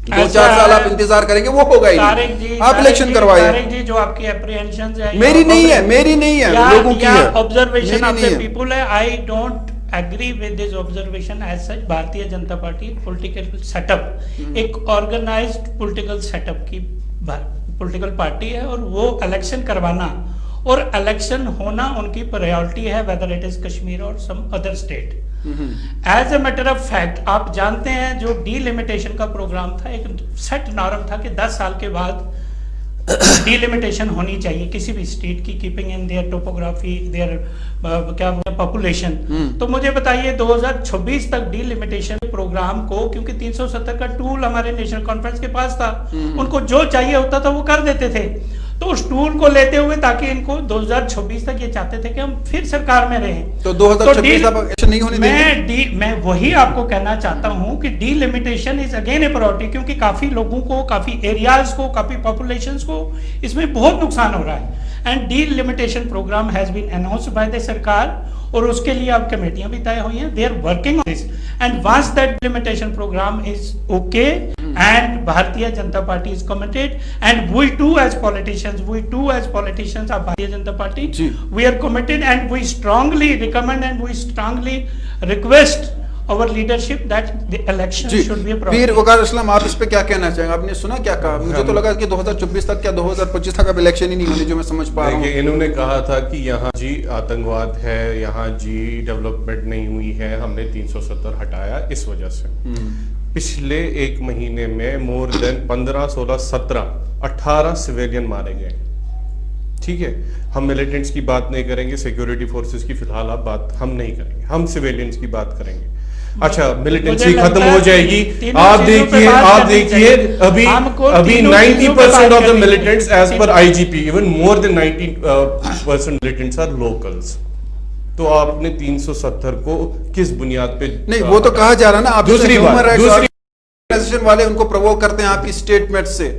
2-4 साल आप इंतजार करेंगे, वो होगा ही नहीं। आप इलेक्शन करवाइए। जी, जो आपकी एप्रीहेंशंस है, मेरी नहीं है, लोगों की है, ऑब्जर्वेशन ऑफ द पीपल है। I don't agree with this observation as such. Bharatiya Janata Party political setup, एक ऑर्गेनाइज्ड पॉलिटिकल सेटअप की पॉलिटिकल पार्टी है, और वो इलेक्शन करवाना और इलेक्शन होना उनकी प्रायोरिटी है, वेदर इट इज कश्मीर और some other state. As a matter of fact, आप जानते हैं जो डीलिमिटेशन का प्रोग्राम था, एक सेट नॉर्म था कि 10 साल के बाद डीलिमिटेशन होनी चाहिए किसी भी स्टेट की, keeping in their topography, their क्या पॉपुलेशन। तो मुझे बताइए 2026 तक डीलिमिटेशन प्रोग्राम को, क्योंकि 370 का टूल हमारे नेशनल कॉन्फ्रेंस के पास था, उनको जो चाहिए होता था वो कर देते थे। तो उस टूल को लेते हुए, ताकि इनको 2026 तक ये चाहते थे कि हम फिर सरकार में रहें, तो 2026 तक इलेक्शन नहीं होने देंगे। मैं वही आपको कहना चाहता हूं कि delimitation is again A priority, क्योंकि काफी लोगों को, काफी एरियाज को, काफी पॉपुलेशंस को इसमें बहुत नुकसान हो रहा है। And delimitation program has been announced by the सरकार, और उसके लिए अब कमेटियां भी तय हुई हैं। They are working on this, and once that delimitation program is okay, and Bharatiya Janata Party is committed, and we too as politicians of Bharatiya Janata Party, we are committed, and we strongly recommend and we strongly request our leadership that the election जी should be a peer proper. Waqar Aslam, आप इस पे क्या कहना चाहेंगे? आपने सुना क्या कहा? मुझे तो लगा कि 2024 तक क्या 2025 तक अब इलेक्शन ही नहीं होने, जो मैं समझ पा रहा हूँ। देखिए, इन्होंने कहा था कि यहाँ जी आतंकवाद है, यहाँ जी डेवलपमेंट नहीं हुई है, हमने 370 हटाया इस वजह से। पिछले एक महीने में मोर देन 15, 16, 17, 18 सिविलियन मारे गए। ठीक है, हम मिलिटेंट्स की बात नहीं करेंगे, सिक्योरिटी फोर्सेस की फिलहाल आप बात हम नहीं करेंगे, हम सिविलियंस की बात करेंगे। अच्छा, मिलिटेंसी खत्म हो जाएगी। आप देखिए अभी 90% of the militants as per IGP, even more than 90% militants are locals. तो आपने 370 को किस बुनियाद पे? नहीं, वो तो कहा जा रहा है ना, आप दूसरी बात ऑर्गेनाइजेशन वाले उनको प्रोवोक करते हैं आपकी स्टेटमेंट से।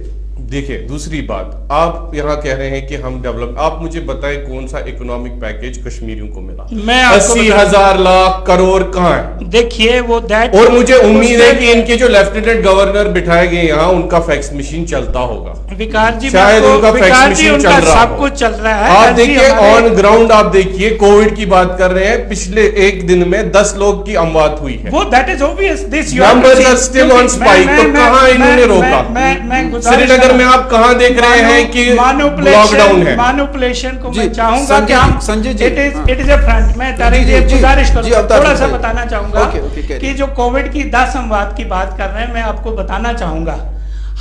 देखिए, दूसरी बात, आप यहाँ कह रहे हैं कि हम डेवलप, आप मुझे बताएं कौन सा इकोनॉमिक पैकेज कश्मीरियों को मिला? मैं आपको 80,000 लाख करोड़ कहाँ है? देखिए वो दैट, और मुझे उम्मीद है कि इनके जो लेफ्टिनेंट गवर्नर बिठाए गए यहाँ, उनका फैक्स मशीन चलता होगा। विकार जी, शायद उनका फैक्स मशीन चल रहा सब कुछ चल रहा है। आप देखिए ऑन ग्राउंड, आप देखिए कोविड की बात कर रहे हैं, पिछले एक दिन में 10 लोग की अमवात हुई है। वो that is obvious, this numbers are still on spike. तो कहाँ इन्होंने रोका? श्रीनगर में आप कहाँ देख रहे हैं कि लॉकडाउन है? मैनिपुलेशन को मैं चाहूंगा कि हम Sanjay ji, it is a front. मैं गुजारिश करूंगा, थोड़ा सा बताना चाहूंगा कि जो कोविड की 10 संवाद की बात कर रहे हैं, मैं आपको बताना चाहूंगा,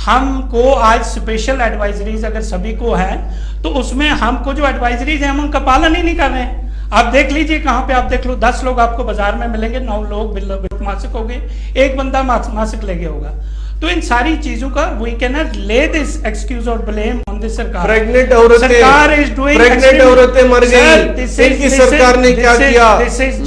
हमको आज स्पेशल एडवाइजरीज अगर सभी को है तो उसमें हमको जो एडवाइजरीज है हम उनका पालन ही नहीं कर रहे हैं। आप देख लीजिए कहां पे, आप देख लो 10 लोग आपको बाजार में मिलेंगे, 9 लोग मासिक हो गए, एक बंदा मासिक ले गया होगा। तो इन सारी चीजों का वी कैन नॉट ले दिस एक्सक्यूज और ब्लेम ऑन दिस सरकार। प्रेग्नेंट औरतें, सरकार इज डूइंग, प्रेग्नेंट औरतें मर गई, इनकी सरकार ने क्या किया?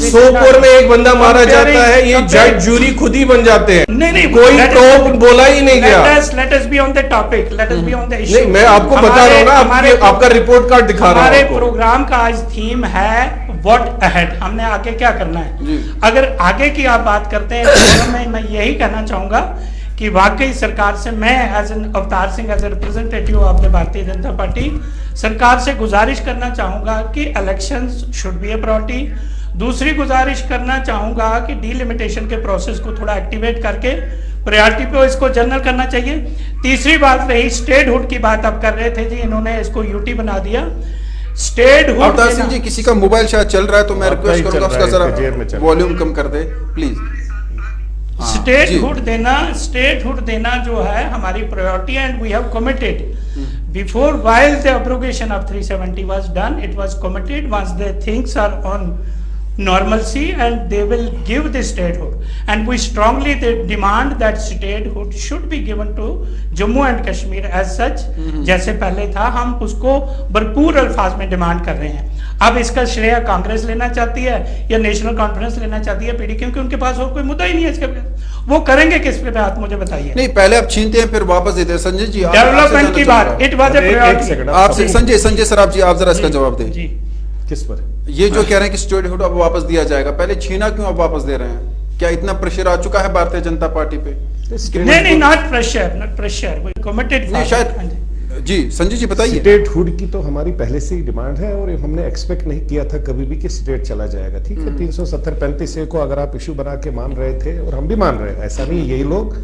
सोपोर में एक बंदा मारा जाता है, ये जज जूरी खुद ही बन जाते हैं। नहीं, कोई टॉप बोला ही नहीं गया। Let us be on the topic, let us be on the issue. नहीं, मैं आपको बता रहा हूँ ना, आपका रिपोर्ट कार्ड दिखा रहा हूँ। हमारे प्रोग्राम का आज थीम है व्हाट अहेड, हमने आगे क्या करना है। अगर आगे की आप बात करते हैं तो मैं यही कहना चाहूंगा कि वाकई सरकार से मैं as an Avtar Singh, as a representative of the Bharatiya Janata Party, सरकार से गुजारिश करना चाहूंगा कि elections should be a priority. दूसरी गुजारिश करना चाहूंगा कि डीलिमिटेशन के प्रोसेस को थोड़ा एक्टिवेट करके प्रायोरिटी पे इसको जनरल करना चाहिए। तीसरी बात रही स्टेटहुड की बात आप कर रहे थे जी, इन्होंने इसको यूटी बना दिया। स्टेटहुड, अवतार सिंह जी, किसी का मोबाइल शायद चल रहा है तो मैं रिक्वेस्ट करूंगा उसका जरा वॉल्यूम कम कर दे प्लीज। स्टेटहुड देना जो है हमारी priority, and we have committed before while the abrogation of 370 was done, it was committed once the things are on normalcy and they will give the statehood, and we strongly demand that statehood should be given to Jammu and Kashmir as such, जैसे पहले था। हम उसको भरपूर अल्फाज में demand कर रहे हैं। अब इसका श्रेय कांग्रेस लेना चाहती है या नेशनल कॉन्फ्रेंस लेना चाहती है पीडी, क्योंकि उनके पास और कोई मुद्दा ही नहीं है इसके पे। वो करेंगे किस पे बात, मुझे बताइए। नहीं, पहले आप छीनते हैं फिर वापस देते हैं। संजय जी, डेवलपमेंट की बात, इट वाज ए प्रायोरिटी। आपसे संजय सर, आप जरा इसका जवाब दें। जी, किस पर? ये जो कह रहे हैं कि स्टेटहुड अब वापस दिया जाएगा, पहले छीना क्यों अब वापस दे रहे हैं? क्या इतना प्रेशर आ चुका है भारतीय जनता पार्टी पे? नहीं, नॉट प्रेशर, वी कमिटेड। नहीं, शायद जी संजय जी बताइए। स्टेटहुड की तो हमारी पहले से ही डिमांड है और हमने एक्सपेक्ट नहीं किया था कभी भी कि स्टेट चला जाएगा। ठीक है, 370-35 को अगर आप इशू बना के मान रहे थे, और हम भी मान रहे हैं, ऐसा नहीं, यही लोग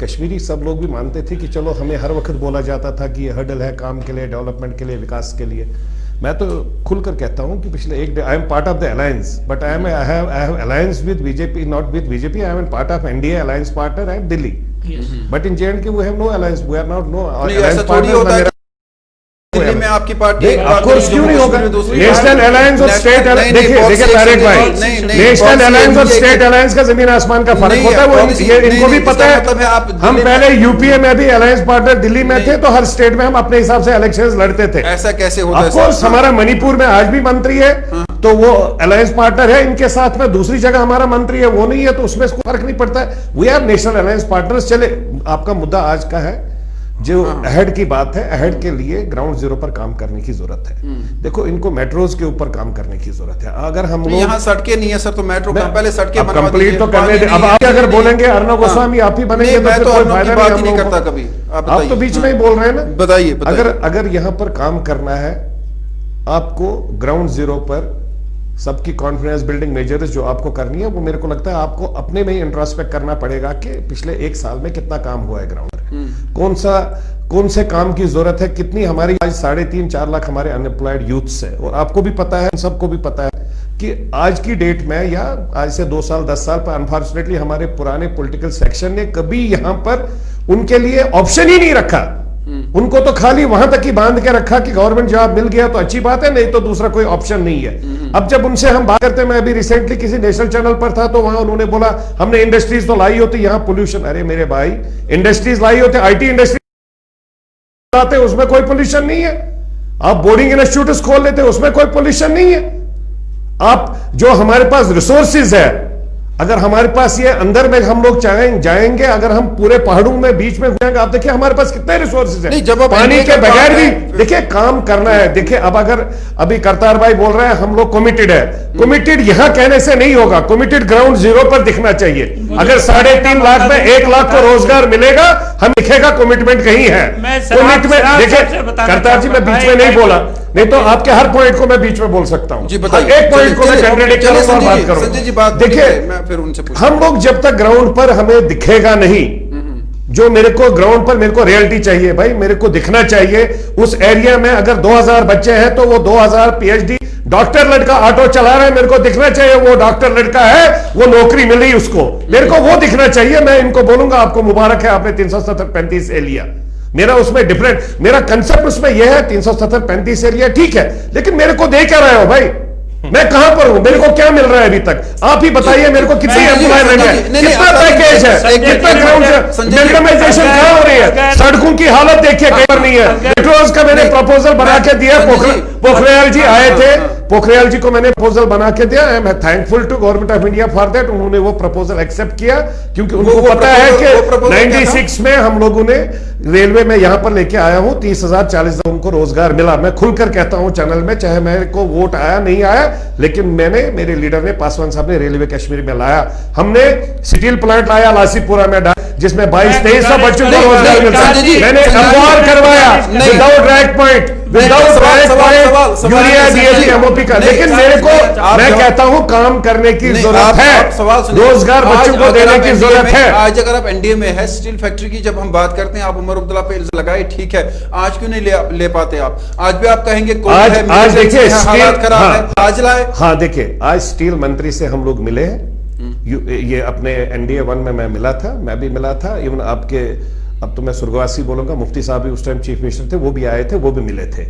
कश्मीरी सब लोग भी मानते थे कि चलो, हमें हर वक्त बोला जाता था कि ये हर्डल है काम के लिए, डेवलपमेंट के लिए, विकास के लिए। मैं तो खुलकर कहता हूं कि पिछले एक I am part of the alliance, but I have alliance with BJP, not with BJP, I am part of NDA alliance partner at Delhi, but in JNK we have no alliance, we are not no alliance partner. Delhi में आपकी party, of course क्यों नहीं होगा? National alliance और state, देखिए तारिक भाई, national alliance और state alliance का जमीन आसमान का फर्क होता है। वो ये इनको भी पता है। हम पहले यूपीए में भी अलायंस पार्टनर दिल्ली में थे, तो हर स्टेट में हम अपने हिसाब से इलेक्शंस लड़ते थे। ऐसा कैसे होता है? ऑफ कोर्स हमारा मणिपुर में आज भी मंत्री है, तो वो अलायंस पार्टनर है इनके साथ में। दूसरी जगह हमारा मंत्री है, वो नहीं है, तो उसमें फर्क नहीं पड़ता है। We are national alliance partners. चले, आपका मुद्दा आज का है जो अहेड की बात है, अहेड के लिए ग्राउंड जीरो पर काम करने की जरूरत है। देखो, इनको मेट्रोज के ऊपर काम करने की जरूरत है। अगर हम लोग यहाँ सड़कें नहीं है सर, तो मेट्रो पहले सड़कें कंप्लीट तो करने दे। अब आप अगर बोलेंगे अर्नब गोस्वामी आप ही बनेंगे, मैं तो अर्नब की बात ही नहीं करता कभी। आप तो बीच में ही बोल रहे हैं ना। बताइए। अगर यहाँ पर काम करना है, आपको ग्राउंड जीरो पर सबकी कॉन्फिडेंस बिल्डिंग मेजर्स जो आपको करनी है, वो मेरे को लगता है आपको अपने में ही इंट्रोस्पेक्ट करना पड़ेगा कि पिछले 1 साल में कितना काम हुआ है ग्राउंड पर, कौन से काम की जरूरत है, कितनी हमारी आज 3.5-4 लाख हमारे अनएम्प्लॉयड यूथ्स है। और आपको भी पता है, सबको भी पता है कि आज की डेट में या आज से 2 साल 10 साल पर अनफॉर्चुनेटली हमारे पुराने पॉलिटिकल सेक्शन ने कभी यहां पर उनके लिए ऑप्शन ही नहीं रखा। उनको तो खाली वहां तक ही बांध के रखा कि गवर्नमेंट जॉब मिल गया तो अच्छी बात है, नहीं तो दूसरा कोई ऑप्शन नहीं है। अब जब उनसे हम बात करते हैं, मैं अभी रिसेंटली किसी नेशनल चैनल पर था तो वहां उन्होंने बोला हमने इंडस्ट्रीज तो लाई होती, यहां पोल्यूशन। अरे मेरे भाई, इंडस्ट्रीज लाई होते, आईटी इंडस्ट्री आते, उसमें कोई पोल्यूशन नहीं है। आप बोर्डिंग इंस्टीट्यूट खोल लेते, उसमें कोई पोल्यूशन नहीं है। आप जो हमारे पास रिसोर्सेज है, अगर हमारे पास ये अंदर में हम लोग जाएंगे, अगर हम पूरे पहाड़ों में बीच में घूमेंगे, आप देखिए हमारे पास कितने रिसोर्सेज है। पानी के बगैर भी देखिए काम करना है। देखिए अब अगर अभी करतार भाई बोल रहे हैं हम लोग कमिटेड है, कमिटेड यहां कहने से नहीं होगा, कमिटेड ग्राउंड जीरो पर दिखना चाहिए। अगर 3.5 लाख में 1 लाख को रोजगार मिलेगा, हम दिखेगा कमिटमेंट कहीं है। कमिटमेंट देखिए करतार जी, मैं बीच में नहीं बोला, नहीं तो आपके हर पॉइंट को मैं बीच में बोल सकता हूं। एक पॉइंट को मैं कंट्राडिक्ट करूंगा और बात करूंगा। देखिए हम लोग जब तक ग्राउंड पर हमें दिखेगा नहीं, जो मेरे को ग्राउंड पर मेरे को रियलिटी चाहिए भाई, मेरे को दिखना चाहिए। उस एरिया में अगर 2000 बच्चे हैं तो वो 2000 पीएचडी डॉक्टर लड़का ऑटो चला रहा है, मेरे को दिखना चाहिए वो डॉक्टर लड़का है, वो नौकरी मिली उसको, मेरे को वो दिखना चाहिए। मैं इनको बोलूंगा आपको मुबारक है, आपने 370-35 ए लिया। मेरा उसमें डिफरेंट, मेरा कंसेप्ट उसमें यह है 370-35 ए लिया, ठीक है, लेकिन मेरे को दे क्या रहे हो भाई? मैं कहां पर हूं, मेरे को क्या मिल रहा है अभी तक? आप ही बताइए मेरे को कितनी एम्प्लॉयमेंट है, कितना पैकेज है, कितना ग्राउंड है, मेल्कमाइजेशन कहां हो रही है? सड़कों की हालत देखिए कहीं पर नहीं है। मेट्रोज का मैंने प्रपोजल बना के दिया, पोखरियाल जी आए थे, पोखरियाल जी को मैंने प्रपोजल बना के दिया। I am thankful to government of India for that. उन्होंने वो प्रपोजल एक्सेप्ट किया क्योंकि उनको पता है कि 96 में हम लोगों ने रेलवे में यहां पर लेके आया हूं 30,000-40,000 उनको रोजगार मिला। मैं खुलकर कहता हूं चैनल में, चाहे मेरे को वोट आया नहीं आया, लेकिन मैंने, मेरे लीडर ने, पासवान साहब ने रेलवे कश्मीर में लाया। हमने स्टील प्लांट लाया लासीपुरा में, जिसमें 22-23 बच्चों को रोजगार मिलता है। मैंने एम्पावर करवाया without rack point, without rack point, urea DAP MOP का। लेकिन मेरे को, मैं कहता हूं काम करने की जरूरत है, रोजगार बच्चों को देने की जरूरत है। आज अगर आप एनडीए में है, स्टील फैक्ट्री की जब हम बात करते हैं, आप उमर अब्दुल्ला पे लगाए, ठीक है, आज क्यों नहीं ले पाते आप? आज भी आप कहेंगे आज देखिए हालात खराब है, आज लाए। हाँ देखिए, आज स्टील मंत्री से हम लोग मिले हैं, ये अपने एनडीए 1 में मैं मिला था, मैं भी मिला था। इवन आपके, अब तो मैं स्वर्गवासी बोलूंगा, मुफ्ती साहब भी उस टाइम चीफ मिनिस्टर थे, वो भी आए थे, वो भी मिले थे,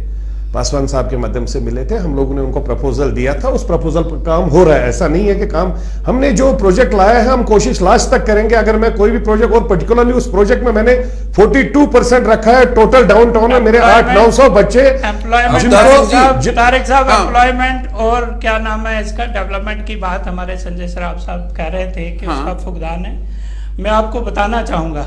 पासवान साहब के माध्यम से मिले थे। हम लोगों ने उनको प्रपोजल दिया था, उस प्रपोजल पर काम हो रहा है। ऐसा नहीं है कि काम, हमने जो प्रोजेक्ट लाया है हम कोशिश लास्ट तक करेंगे। अगर मैं कोई भी प्रोजेक्ट, और पर्टिकुलरली उस प्रोजेक्ट में मैंने 42% रखा है टोटल डाउनटाउन में मेरे 800-900 बच्चे। तारिक साहब, एम्प्लॉयमेंट और क्या नाम है इसका, डेवलपमेंट की बात हमारे संजय सराफ साहब कह रहे थे कि उसका फुकदान है। मैं आपको बताना चाहूंगा,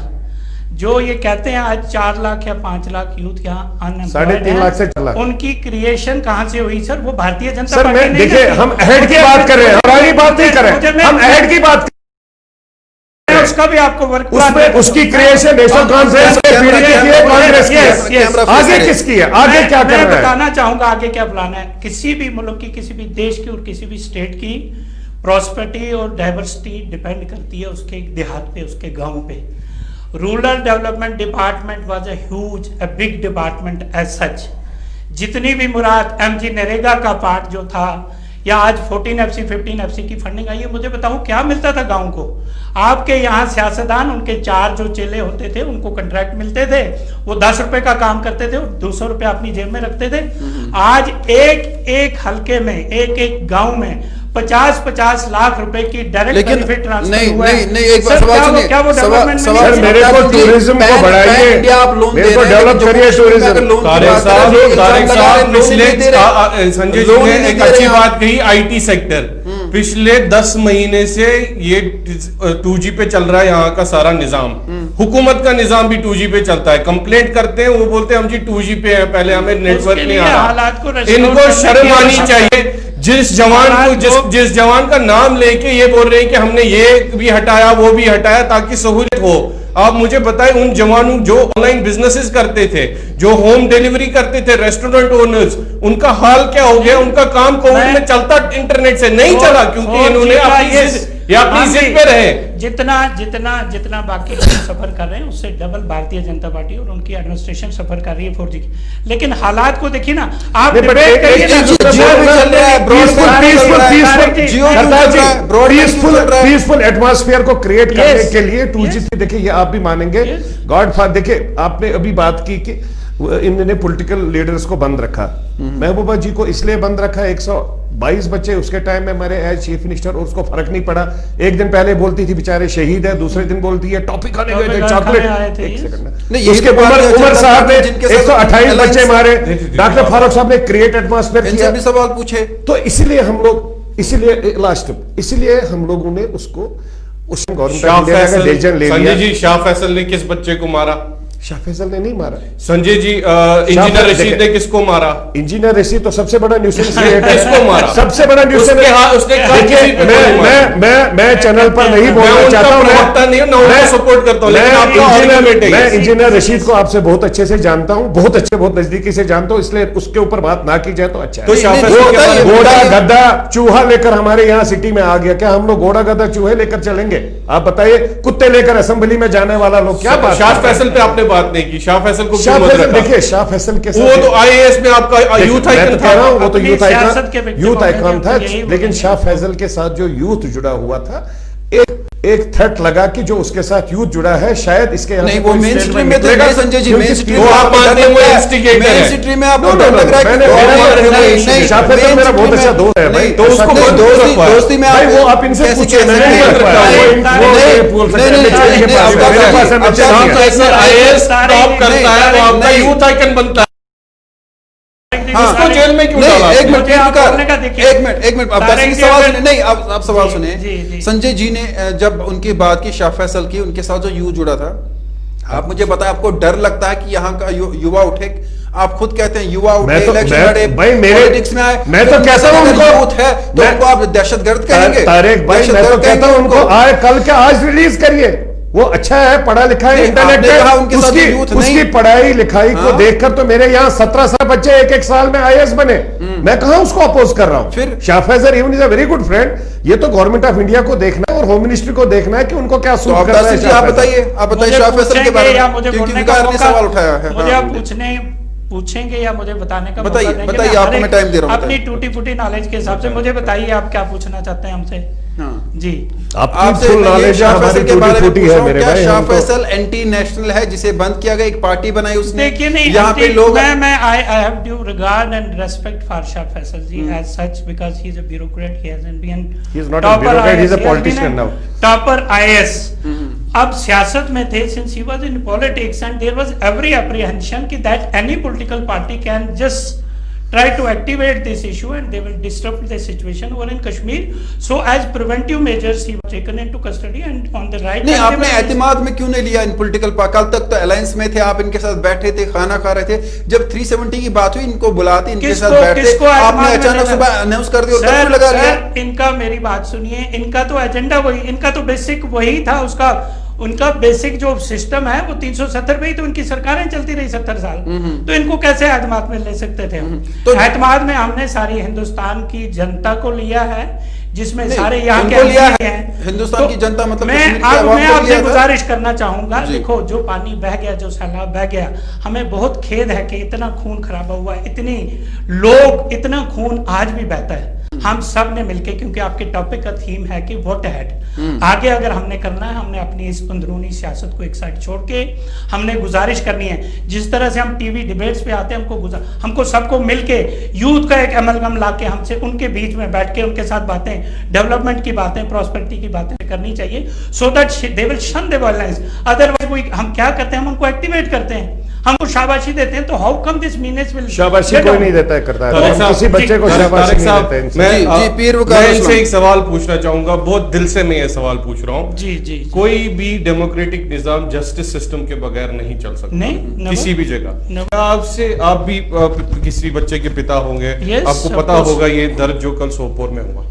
जो ये कहते हैं आज 4 लाख या 5 लाख यूथ यहाँ अनएम्प्लॉयड 3.5 लाख से 4 लाख, उनकी क्रिएशन कहां से हुई सर? वो भारतीय जनता सर, पार्टी नहीं देखिए हम अहेड की बात कर रहे हैं, हमारी बात नहीं कर रहे हैं, हम अहेड की बात, उसका भी आपको वर्क उसमें उसकी क्रिएशन नेशनल कॉन्फ्रेंस के पीडीए की है, कांग्रेस की है, आगे किसकी है, आगे क्या कर रहे हैं? मैं बताना चाहूंगा आगे क्या प्लान है। किसी भी मुल्क की, किसी भी देश की और किसी भी स्टेट की प्रॉस्पेरिटी और डाइवर्सिटी डिपेंड करती है उसके देहात पे, उसके गांव पे। Rural development department was a big department as such. जितनी भी मुराद एमजी नरेगा का पार्ट जो था, या आज 14FC 15FC की फंडिंग आई है, मुझे बताऊं क्या मिलता था गांव को? आपके यहाँ सियासतदान, उनके 4 जो चेले होते थे, उनको कॉन्ट्रैक्ट मिलते थे, वो 10 रुपए का काम करते थे और 200 रुपए अपनी जेब में रखते थे। आज एक हल्के में, एक गांव में 50-50 लाख रुपए की डायरेक्ट बेनिफिट ट्रांसफर हुआ है। नहीं, एक बार सवाल सुनिए, क्या वो डेवलपमेंट में? मेरे को टूरिज्म को बढ़ाइए, मेरे को डेवलप करिए टूरिज्म। तारिक साहब, पिछले संजय जी ने एक अच्छी बात कही, आईटी सेक्टर पिछले 10 महीने से ये 2G पे चल रहा है यहाँ का सारा निजाम। हुकूमत का निजाम भी 2G पे चलता है। कंप्लेंट करते हैं, वो बोलते हैं हम जी 2G पे है, पहले हमें नेटवर्क नहीं आ रहा। इनको शर्म आनी चाहिए। जिस जवान को, जिस जवान का नाम लेके ये बोल रहे हैं कि हमने ये भी हटाया वो भी हटाया ताकि सहूलियत हो, आप मुझे बताएं उन जवानों जो ऑनलाइन बिजनेसेस करते थे, जो होम डिलीवरी करते थे, रेस्टोरेंट ओनर्स, उनका हाल क्या हो गया? उनका काम कोविड में चलता इंटरनेट से नहीं चला, क्योंकि इन्होंने अपनी जिद पे रहे। जितना बाकी लोग सफर कर रहे हैं उससे डबल भारतीय जनता पार्टी और उनकी एडमिनिस्ट्रेशन सफर कर रही है 4G की। लेकिन हालात को देखिए ना, आप डिबेट करिए पीसफुल एटमॉस्फेयर को क्रिएट करने के लिए 2G देखिए, ये आप भी मानेंगे गॉडफादर। देखिए आपने अभी बात की कि इन्होंने पॉलिटिकल लीडर्स को बंद रखा, महबूबा जी को इसलिए बंद रखा, 122 बच्चे उसके टाइम में मरे एज चीफ मिनिस्टर और उसको फर्क नहीं पड़ा। एक दिन पहले बोलती थी बेचारे शहीद है, दूसरे दिन बोलती है टॉफी खाने गए थे, चॉकलेट। एक सेकंड, उसके उमर साहब ने 128 बच्चे मारे, डॉक्टर फारूक साहब ने क्रिएट एटमॉस्फेयर किया। भी सवाल पूछे तो इसलिए हम लोग, इसलिए हम लोगों ने उसको उस गवर्नमेंट डिसीजन ले लिया। संजय जी, शाह फैसल ने किस बच्चे को मारा? शाह फैसल ने नहीं मारा। संजय जी, इंजीनियर रशीद ने किसको मारा? इंजीनियर रशीद तो सबसे बड़ा न्यूसेंस क्रिएटर है। किसको मारा? सबसे बड़ा न्यूसेंस। मैं चैनल पर नहीं बोलना चाहता हूं, मैं सपोर्ट करता हूं, लेकिन आपका मैं इंजीनियर रशीद को आपसे बहुत अच्छे से जानता हूं, बहुत नजदीकी से जानता हूं, इसलिए उसके ऊपर बात ना की जाए तो अच्छा है। घोड़ा गद्दा चूहा लेकर हमारे यहाँ सिटी में आ गया, क्या हम लोग घोड़ा गद्दा चूहे लेकर चलेंगे? आप बताइए, कुत्ते लेकर असेंबली में जाने वाला लोग क्या बात? शाह फैसल पे आपने बात नहीं की, शाह फैसल को देखिए, शाह फैसल के साथ वो तो IAS में आपका यूथ आइकन था, वो तो यूथ आइकन था, लेकिन शाह फैसल के साथ जो यूथ जुड़ा हुआ था, एक थ्रेट लगा कि जो उसके साथ यूथ जुड़ा है शायद इसके नहीं, वो मेन स्ट्रीम में तो नहीं संजय जी, मेन स्ट्रीम में आप मानते हैं वो इंस्टिगेटर है, मेन स्ट्रीम में आपको डर लग रहा है कि शाह फैसल मेरा बहुत अच्छा दोस्त है भाई, तो उसको दोस्ती में भाई वो आप इनसे पूछिए, IAS टॉप करता है तो आपका यूथ आइकन बनता है, उसको जेल में क्यों डाला? एक मिनट सवाल सुने, नहीं आप सवाल सुने। संजय जी ने जब उनकी बात की शाह फैसल की, उनके साथ जो यूथ जुड़ा था, आप मुझे बताएं, आपको डर लगता है कि यहाँ का युवा उठे? आप खुद कहते हैं युवा उठे, इलेक्शन लड़े, पॉलिटिक्स में आए, मैं तो कहता हूँ उनको यूथ है तो उनको आप दहशतगर्द कहेंगे? तारिक भाई, मैं तो कहता हूँ उनको आए कल के आज रिलीज करिए, वो अच्छा है, पढ़ा लिखा है, इंटरनेट पे उसकी पढ़ाई लिखाई को देखकर तो मेरे यहाँ 17 साल बच्चे एक साल में IAS बने। मैं कहां उसको अपोज कर रहा हूं? फिर Shah Faisal even is a very good friend, ये तो गवर्नमेंट ऑफ इंडिया को देखना है और होम मिनिस्ट्री को देखना है कि उनको क्या सूट कर रहा है। आप बताइए शाह फैसल के बारे में, क्योंकि विकार ने सवाल उठाया है। मुझे आप पूछेंगे या मुझे बताने का बताइए, आपको मैं टाइम दे रहा हूं। अपनी टूटी फूटी नॉलेज के हिसाब से मुझे बताइए, आप क्या पूछना चाहते हैं हमसे? जी, आपसे शाह फैसल के बारे में पूछो, क्या शाह फैसल एंटी नेशनल है जिसे बंद किया गया? एक पार्टी बनाई उसने, देखिए नहीं, यहाँ पे लोग I have due regard and respect for Shah Faisal ji as such, because he is a bureaucrat, he hasn't been, he is not a bureaucrat, he is a politician now, topper IAS। अब सियासत में थे since he was in politics and there was every apprehension कि that any political party can just try to activate this issue and they will disrupt the situation over in Kashmir. So as preventive measures he was taken into custody and on the right. नहीं, आपने एतमाद में क्यों नहीं लिया इन political party? कल तक तो अलायंस में थे, आप इनके साथ बैठे थे, खाना खा रहे थे, जब 370 की बात हुई इनको बुलाते, इनके साथ बैठे, आपने अचानक सुबह अनाउंस कर दिया, तब लगा लिया। इनका मेरी बात सुनिए, इनका तो एजेंडा वही, इनका तो बेसिक वही था, उसका उनका बेसिक जो सिस्टम है वो 370 पे ही तो उनकी सरकारें चलती रही 70 साल, तो इनको कैसे एतमाद में ले सकते थे हम? तो एतमाद में हमने सारी हिंदुस्तान की जनता को लिया है, जिसमें सारे यहाँ के लिया है हिंदुस्तान की जनता, मतलब मैं आपसे गुजारिश करना चाहूंगा, देखो जो पानी बह गया, जो सैलाब बह गया, हमें बहुत खेद है कि इतना खून खराबा हुआ है, इतना खून आज भी बहता है। हम सब ने मिलके, क्योंकि आपके टॉपिक का थीम है कि वोट अहेड, आगे अगर हमने करना है, हमने अपनी इस अंदरूनी सियासत को एक साइड छोड़ के हमने गुजारिश करनी है, जिस तरह से हम टीवी डिबेट्स पे आते हैं, हमको सबको मिलके यूथ का एक अमलगम लाके हमसे उनके बीच में बैठ के उनके साथ बातें, डेवलपमेंट की बातें, प्रॉस्पेरिटी की बातें करनी चाहिए, सो दैट दे विल शन द वायलेंस। अदरवाइज हम क्या करते हैं, हम उनको एक्टिवेट करते हैं, हमको शाबाशी देते हैं, तो how come this menace will? शाबाशी कोई नहीं देता है, करता है किसी बच्चे को शाबाशी नहीं देते हैं। मैं इनसे एक सवाल पूछना चाहूंगा, बहुत दिल से मैं ये सवाल पूछ रहा हूँ। जी, कोई भी डेमोक्रेटिक निजाम जस्टिस सिस्टम के बगैर नहीं चल सकता, नहीं, किसी भी जगह। आपसे, आप भी किसी बच्चे के पिता होंगे, yes, आपको पता होगा ये दर्द जो कल सोपोर में हुआ,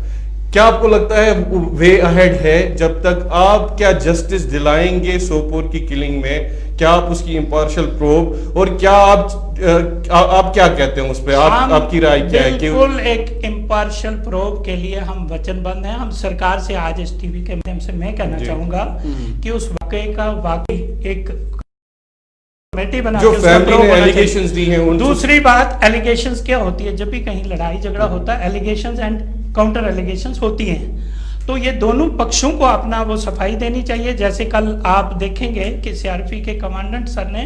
क्या आपको लगता है वे अहेड है? जब तक आप क्या जस्टिस दिलाएंगे सोपोर की किलिंग में? क्या आप उसकी इम्पार्शियल प्रोब, और क्या आप क्या कहते हैं उस पर? आपकी राय क्या है? बिल्कुल एक इम्पार्शियल प्रोब के लिए हम वचनबद्ध हैं। हम सरकार से आज इस टीवी के माध्यम से मैं कहना चाहूंगा कि उस वाकई का वाकई एक कमेटी बना जो फैमिली ने एलिगेशंस दी हैं उन। दूसरी बात, एलिगेशंस क्या होती है? जब भी कहीं लड़ाई झगड़ा होता है, एलिगेशंस एंड काउंटर एलिगेशंस होती हैं, तो ये दोनों पक्षों को अपना वो सफाई देनी चाहिए। जैसे कल आप देखेंगे कि सीआरपी के कमांडेंट सर ने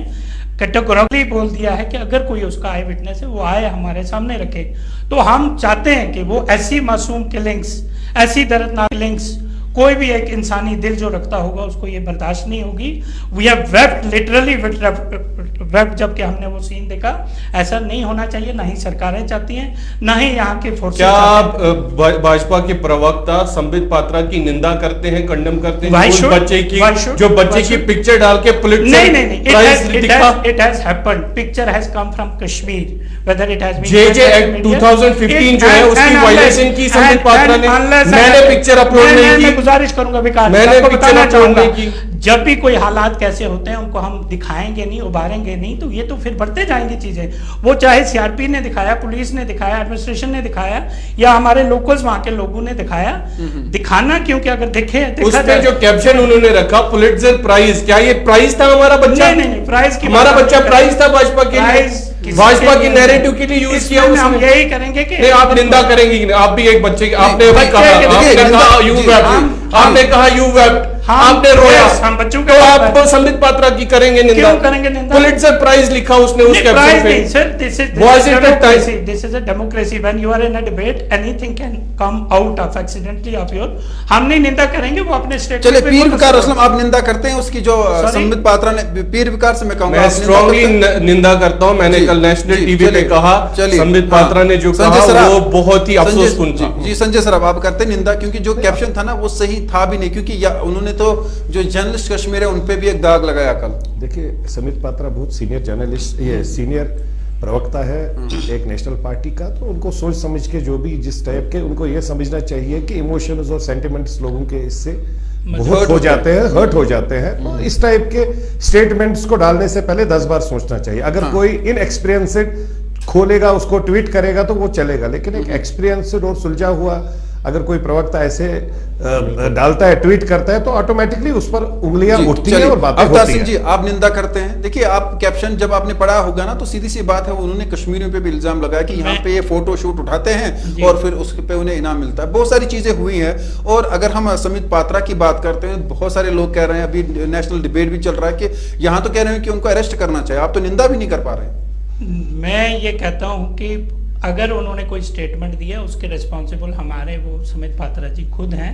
कैटेगोरिकली बोल दिया है कि अगर कोई उसका आई विटनेस है वो आए हमारे सामने रखे। तो हम चाहते हैं कि वो ऐसी मासूम किलिंग्स, ऐसी दर्दनाक किलिंग्स, कोई भी एक इंसानी दिल जो रखता होगा उसको ये बर्दाश्त नहीं होगी। We have wept, literally wept, जबकि हमने वो सीन देखा। ऐसा नहीं होना चाहिए, ना ही सरकारें चाहती हैं, ना ही यहाँ के फोर्सेस। क्या आप भाजपा के प्रवक्ता संबित पात्रा की निंदा करते हैं, कंडेम करते हैं? बच्चे की जो बच्चे की पिक्चर डाल के नहीं, it has happened. Picture has come from Kashmir. Whether it has been JJ Act 2015 जो है उसकी वायलेशन की संबित पात्रा ने, मैंने पिक्चर अपलोड नहीं की। गुजारिश करूंगा विकास, मैंने आपको बताना चाहूंगा की। जब भी कोई हालात कैसे होते हैं उनको हम दिखाएंगे नहीं, उभारेंगे नहीं, तो ये तो फिर बढ़ते जाएंगी चीजें। वो चाहे सीआरपी ने दिखाया, पुलिस ने दिखाया, एडमिनिस्ट्रेशन ने दिखाया, या हमारे लोकल्स वहां के लोगों ने दिखाया। दिखाना, क्योंकि अगर देखे उसमें जो कैप्शन उन्होंने रखा पुलित्जर प्राइज, क्या ये प्राइज था हमारा बच्चा? नहीं, प्राइज की हमारा बच्चा प्राइज था भाजपा के लिए, भाजपा की नैरेटिव के लिए यूज किया उसने। हम यही करेंगे कि आप निंदा करेंगे, आप भी एक बच्चे की, आपने अभी कहा यू वेप्ट, आपने कहा यू वेप्ट, आपने रोया, हम बच्चों तो आप संबित पात्रा की करेंगे निंदा? क्यों करेंगे निंदा? पुलित्जर प्राइज लिखा उसने उस कैप्शन पे। Sir, this is a democracy. When you are in a debate anything can come out of accidentally of your. हम नहीं निंदा करेंगे, वो अपने स्टेट। चलिए, पीर विकार असलम आप निंदा करते हैं उसकी, जो संबित पात्रा ने, पीर विकार से मैं कहूंगा, मैं स्ट्रांगली निंदा करता हूं। मैंने कल नेशनल टीवी पे कहा, संबित पात्रा ने जो कहा वो बहुत ही अफसोसकुन था। जी संजय सर, आप करते निंदा, क्योंकि जो कैप्शन था ना वो सही था भी नहीं, क्योंकि उन्होंने तो जो जर्नलिस्ट कश्मीर है उन पे भी एक दाग लगाया कल। देखिए, संबित पात्रा बहुत सीनियर जर्नलिस्ट, ये सीनियर प्रवक्ता है एक नेशनल पार्टी का, तो उनको सोच समझ के जो भी जिस टाइप के, उनको ये समझना चाहिए कि इमोशंस और सेंटिमेंट्स लोगों के इससे बहुत हो जाते हैं, हर्ट हो जाते हैं। तो इस टाइप के स्टेटमेंट्स को डालने से पहले 10 बार सोचना चाहिए। अगर कोई इनएक्सपीरियंस्ड खोलेगा, उसको ट्वीट करेगा तो वो चलेगा, लेकिन एक एक्सपीरियंस्ड और सुलझा हुआ अगर कोई प्रवक्ता ऐसे डालता है, ट्वीट करता है, तो ऑटोमेटिकली उस पर उंगलियां उठती हैं और बातें होती हैं। जी, आप निंदा करते हैं। देखिए, आप कैप्शन जब आपने पढ़ा होगा ना, तो सीधी सी बात है, उन्होंने कश्मीरियों पे भी इल्जाम लगाया कि यहाँ पे ये फोटो शूट उठाते हैं और फिर उस पे उन्हें इनाम मिलता है। बहुत सारी चीजें हुई हैं। और अगर हम संबित पात्रा की बात करते हैं, बहुत सारे लोग कह रहे हैं, अभी नेशनल डिबेट भी चल रहा है कि यहाँ तो कह रहे हैं कि उनको अरेस्ट करना चाहिए। आप तो निंदा भी नहीं कर पा रहे। मैं ये कहता हूँ कि अगर उन्होंने कोई स्टेटमेंट दिया, उसके रिस्पॉन्सिबल हमारे वो संबित पात्रा जी खुद हैं।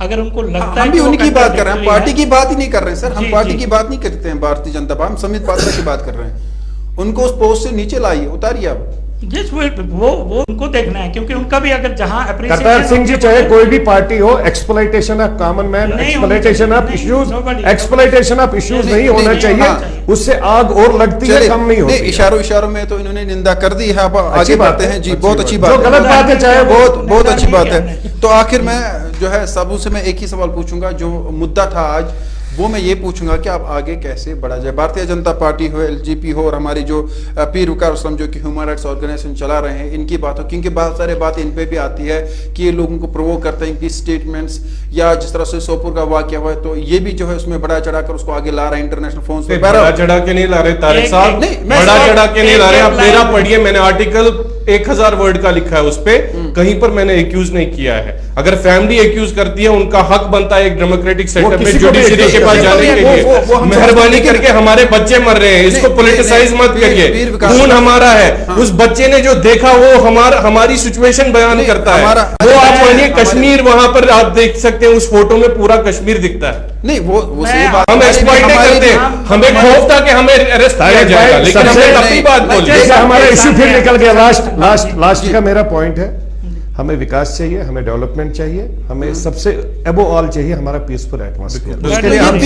अगर उनको लगता है हम भी उनकी बात कर रहे हैं, पार्टी की बात ही नहीं कर रहे हैं सर। हम पार्टी की बात नहीं करते हैं, भारतीय जनता पार्टी, हम संबित पात्रा की बात कर रहे हैं। उनको उस पोस्ट से नीचे लाइए, उतारिए आप। जिस वो उनको देखना है, क्योंकि उनका भी अगर जहां करतार सिंह जी, चाहे कोई भी पार्टी हो, exploitation of common man, exploitation of issues, exploitation of issues नहीं होना चाहिए। उससे आग और लगती है, कम नहीं होती। इशारों में तो इन्होंने निंदा कर दी है। अब आगे बढ़ते हैं जी। बहुत अच्छी बात है, गलत बात है, चाहे बहुत अच्छी बात है। तो आखिर में जो है सबों से मैं एक ही सवाल पूछूंगा, जो मुद्दा था आज, वो मैं ये पूछूंगा कि अब आगे कैसे बढ़ा जाए। भारतीय जनता पार्टी हो, एलजेपी हो, और हमारी जो पीर विकार असलम जो कि ह्यूमन राइट्स ऑर्गेनाइजेशन चला रहे हैं, इनकी बात हो, क्योंकि बहुत सारे बात इन पे भी आती है कि ये लोगों को प्रोवोक करते हैं, इनकी स्टेटमेंट्स, या जिस तरह से सोपुर का वाकया हुआ है, तो ये भी जो है उसमें बड़ा चढ़ा कर उसको आगे ला रहे हैं इंटरनेशनल फोन पे। बड़ा चढ़ा के नहीं ला रहे तारिक साहब, बड़ा चढ़ा के नहीं ला रहे। आप मेरा पढ़िए, मैंने आर्टिकल 1000 वर्ड का लिखा है उस पे, कहीं पर मैंने एक्यूज नहीं किया है। अगर फैमिली एक्यूज करती है, उनका हक बनता है एक डेमोक्रेटिक सेटअप में जुडिशरी के पास जाने के लिए। मेहरबानी करके हमारे बच्चे मर रहे हैं, इसको पॉलिटिसाइज मत करिए। खून हमारा है, उस बच्चे ने जो देखा वो हमारी सिचुएशन बयान करता है। वो आप मानिए कश्मीर, वहां पर आप देख सकते हैं उस फोटो में पूरा कश्मीर दिखता है। नहीं, वो सही बात। हम एक्सप्लॉइट नहीं करते, हमें खौफ था कि हमें अरेस्ट किया जाएगा, लेकिन हमने अपनी बात बोली। हमारा इश्यू फिर निकल गया। लास्ट का मेरा पॉइंट है, हमें विकास चाहिए, हमें डेवलपमेंट चाहिए, हमें सबसे अबो ऑल चाहिए हमारा पीसफुल एटमॉस्फेयर। उसके लिए हम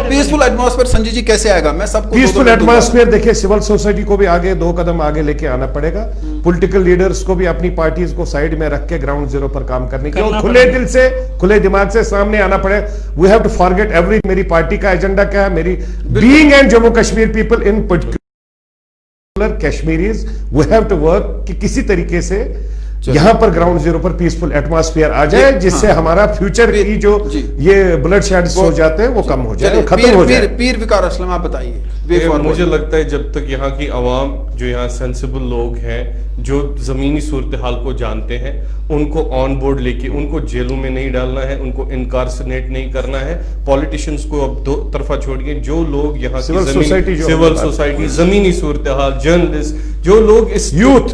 पीसफुल एटमॉस्फेयर संजय जी कैसे आएगा? मैं सबको पीसफुल एटमॉस्फेयर देखिए, सिविल सोसाइटी को भी आगे 2 कदम आगे लेके आना पड़ेगा, पॉलिटिकल लीडर्स को भी अपनी पार्टीज को साइड में रख के ग्राउंड जीरो पर काम करने की और खुले दिल से खुले दिमाग से सामने आना पड़े। We have to forget every, मेरी पार्टी का एजेंडा क्या है, मेरी being and Jammu Kashmir people in particular Kashmiris, we have to work कि किसी तरीके से यहां पर ग्राउंड जीरो पर पीसफुल एटमॉस्फेयर आ जाए, जिससे हमारा फ्यूचर की जो ये ब्लड शेड्स हो जाते हैं वो कम हो जाए, खत्म हो जाए। पीर विकार असलम आप बताइए। मुझे लगता है जब तक यहाँ की आवाम, जो यहाँ सेंसिबल लोग हैं, जो जमीनी सूरत हाल को जानते हैं, उनको ऑन बोर्ड लेके उनको जेलों में नहीं डालना है, उनको इनकारसनेट नहीं करना है। पॉलिटिशियंस को अब दो तरफा छोड़िए, जो लोग यहाँ सिविल सोसाइटी, जमीनी सूरत हाल, जर्नलिस्ट, जो लोग इस यूथ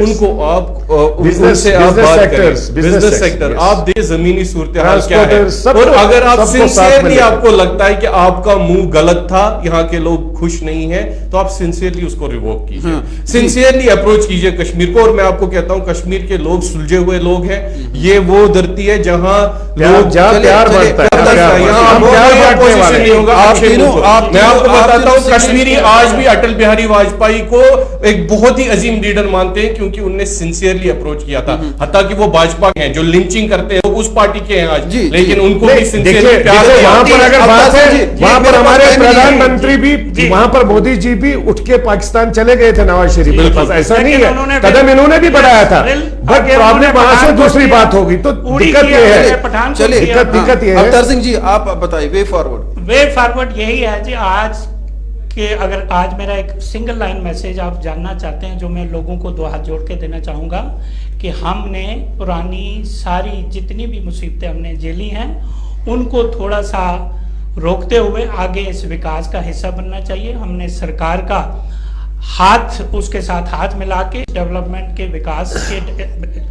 उनको आप उनसे आप बात करें, बिजनेस सेक्टर आप दे जमीनी सूरत हाल क्या है। और अगर आप सिंसियरली आपको लगता है कि आपका मुंह गलत था, यहाँ के लोग खुश नहीं है, तो आप सिंसियरली उसको रिवोक कीजिए, सिंसियरली अप्रोच कीजिए कश्मीर को। और मैं आपको कहता हूँ कश्मीर के लोग सुलझे हुए लोग हैं। ये वो धरती है जहाँ लोग प्यार बढ़ता है, यहाँ नहीं होगा। मैं आपको बताता हूँ कश्मीरी आज भी अटल बिहारी वाजपेयी को एक बहुत ही अजीम लीडर मानते हैं, क्योंकि उनने सिंसियरली अप्रोच किया था। हत्ता कि वो भाजपा के हैं जो लिंचिंग करते हैं, वो उस पार्टी के हैं आज, लेकिन उनको भी सिंसियरली प्यार है। वहां पर अगर बात है, वहां पर हमारे प्रधानमंत्री भी, वहां पर मोदी जी भी उठ के पाकिस्तान चले गए थे नवाज शरीफ के पास, ऐसा नहीं है, कदम इन्होंने भी बढ़ाया था, बट प्रॉब्लम वहां से दूसरी बात होगी। तो दिक्कत ये है, चलिए दिक्कत ये है। अवतार सिंह जी आप बताइए वे फॉरवर्ड यही है जी। आज कि अगर आज मेरा एक सिंगल लाइन मैसेज आप जानना चाहते हैं, जो मैं लोगों को 2 हाथ जोड़ के देना चाहूँगा, कि हमने पुरानी सारी जितनी भी मुसीबतें हमने झेली हैं, उनको थोड़ा सा रोकते हुए आगे इस विकास का हिस्सा बनना चाहिए। हमने सरकार का हाथ, उसके साथ हाथ मिला के डेवलपमेंट के विकास के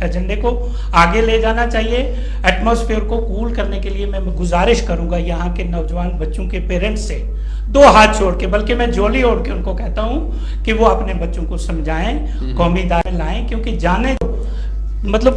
एजेंडे को आगे ले जाना चाहिए। एटमॉस्फेयर को कूल करने के लिए मैं गुजारिश करूंगा यहाँ के नौजवान बच्चों के पेरेंट्स से 2 हाथ छोड़ के, बल्कि मैं झोली ओढ़ के उनको कहता हूँ कि वो अपने बच्चों को समझाएं, कौमी दायरे लाएं, क्योंकि जाने मतलब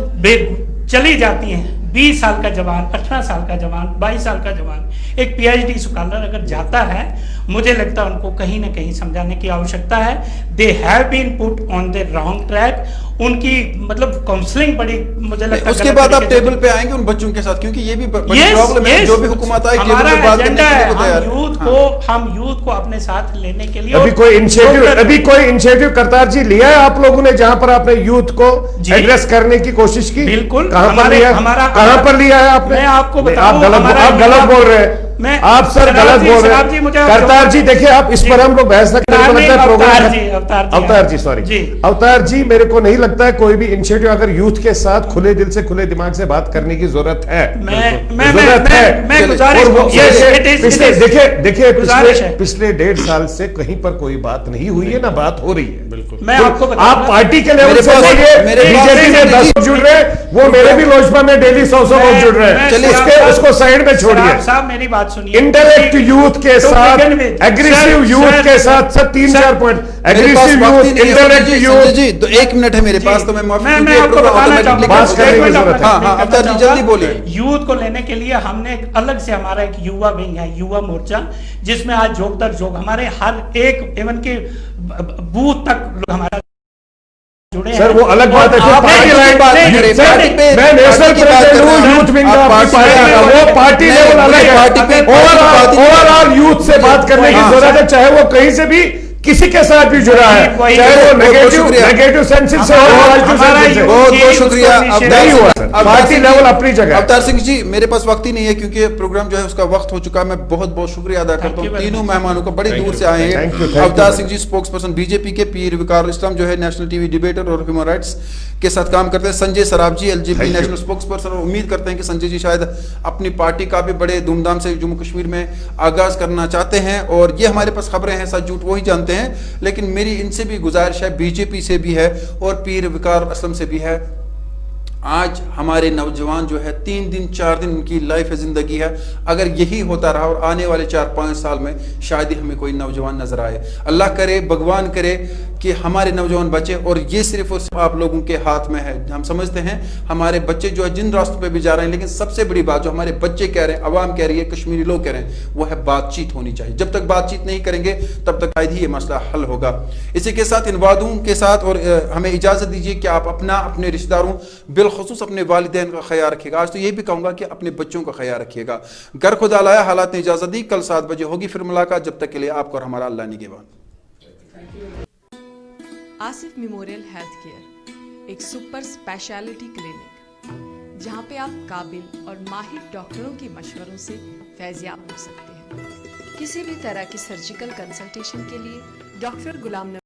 चली जाती हैं। 20 साल का जवान, 18 साल का जवान, 22 साल का जवान, एक PhD स्कॉलर अगर जाता है, मुझे लगता है उनको कहीं ना कहीं समझाने की आवश्यकता है। They have been put on the wrong track. उनकी मतलब काउंसलिंग बड़ी, मुझे लगता है उसके बाद आप टेबल पे आएंगे उन बच्चों के साथ, क्योंकि ये भी बड़ी प्रॉब्लम है। जो भी हुकूमत आए टेबल पे बात करने के लिए तैयार है। हम यूथ को अपने साथ लेने के लिए अभी कोई इनिशिएटिव करतार जी लिया है आप लोगों ने, जहां पर आपने यूथ को एड्रेस करने की कोशिश की? बिल्कुल। कहां पर लिया है आपने? मैं आपको आप गलत बोल रहे हैं। आप सर गलत बोल रहे हैं करतार जी। देखिए आप इस पर हम लोग बहस न करें, प्रोग्राम अवतार जी मेरे को नहीं लगता है कोई भी इनिशिएटिव अगर यूथ के साथ खुले दिल से खुले दिमाग से बात करने की जरूरत है। देखिए पिछले 1.5 साल से कहीं पर कोई बात नहीं हुई है, ना बात हो रही है। बिल्कुल। मैं आपको आप पार्टी के लेवल से बीजेपी में 10 लोग जुड़ रहे हैं, वो मेरे भी लोजपा में डेली 100 लोग जुड़ रहे हैं। चलिए उसको साइड में छोड़िए। साहब मेरी बात सुनिए। इंटेलेक्ट यूथ के साथ, एग्रेसिव यूथ के साथ, sir 3-4 point. Aggressive youth, intellect youth जी, तो 1 मिनट है मेरे पास, तो मैं मैं आपको बताना चाहूंगा। अवतार जी जल्दी बोलिए। यूथ को लेने के लिए हमने एक अलग से हमारा एक युवा विंग है, युवा मोर्चा, जिसमें आज जोग दर जोग हमारे हर एक इवन के बूथ तक हमारा जुड़े। सर वो अलग बात है, मैं नेशनल प्रेसिडेंट हूं यूथ विंग का, वो पार्टी लेवल अलग है। ओवरऑल यूथ से बात करने की जरूरत है, चाहे वो कहीं से भी किसी के साथ भी जुड़ा है, चाहे वो नेगेटिव सेंसेस से हो, पॉजिटिव सेंसेस से। बहुत शुक्रिया। नहीं हुआ पार्टी लेवल अपनी जगह। अवतार सिंह जी मेरे पास वक्त ही नहीं है, क्योंकि प्रोग्राम जो है उसका वक्त हो चुका है। मैं बहुत बहुत शुक्रिया अदा करता हूँ तीनों मेहमानों को, बड़ी दूर से आए हैं। Avtar Singh ji spokes person BJP के, पीर विकार इस्लाम जो है नेशनल टीवी डिबेटर और ह्यूमन राइट्स के साथ काम करते हैं, संजय सराफ जी LGP नेशनल स्पोक्स पर्सन। और उम्मीद करते हैं कि संजय जी शायद अपनी पार्टी का भी बड़े धूमधाम से जम्मू कश्मीर में आगाज करना चाहते हैं। और ये हमारे पास खबरें हैं, सच झूठ वही जानते हैं, लेकिन मेरी इनसे भी गुजारिश है, बीजेपी से भी है और पीर विकार असलम से भी है, आज हमारे नौजवान जो है 3 दिन 4 दिन उनकी लाइफ है, जिंदगी है। अगर यही होता रहा और आने वाले 4-5 साल में शायद ही हमें कोई नौजवान नजर आए। अल्लाह करे, भगवान करे कि हमारे नौजवान बच्चे, और ये सिर्फ और सिर्फ आप लोगों के हाथ में है। हम समझते हैं हमारे बच्चे जो है जिन रास्तों पे भी जा रहे हैं, लेकिन सबसे बड़ी बात जो हमारे बच्चे कह रहे हैं, अवाम कह रही है, कश्मीरी लोग कह रहे हैं, वो है बातचीत होनी चाहिए। जब तक बातचीत नहीं करेंगे तब तक शायद ही ये मसला हल होगा। इसी के साथ इन वादों के साथ और हमें इजाजत दीजिए कि आप अपने रिश्तेदारों, बिलखुसूस अपने वालिदैन का ख्याल रखिएगा। आज तो ये भी कहूंगा कि अपने बच्चों का ख्याल रखिएगा। घर खुदा लाया, हालात ने इजाजत दी। कल 7 बजे होगी फिर मुलाकात। जब तक के लिए आपको और हमारा अल्लाह निगहबान। आसिफ मेमोरियल हेल्थ केयर एक सुपर स्पेशलिटी क्लिनिक जहां पे आप काबिल और माहिर डॉक्टरों के मशवरों से फैज़याब हो सकते हैं। किसी भी तरह की सर्जिकल कंसल्टेशन के लिए डॉक्टर गुलाम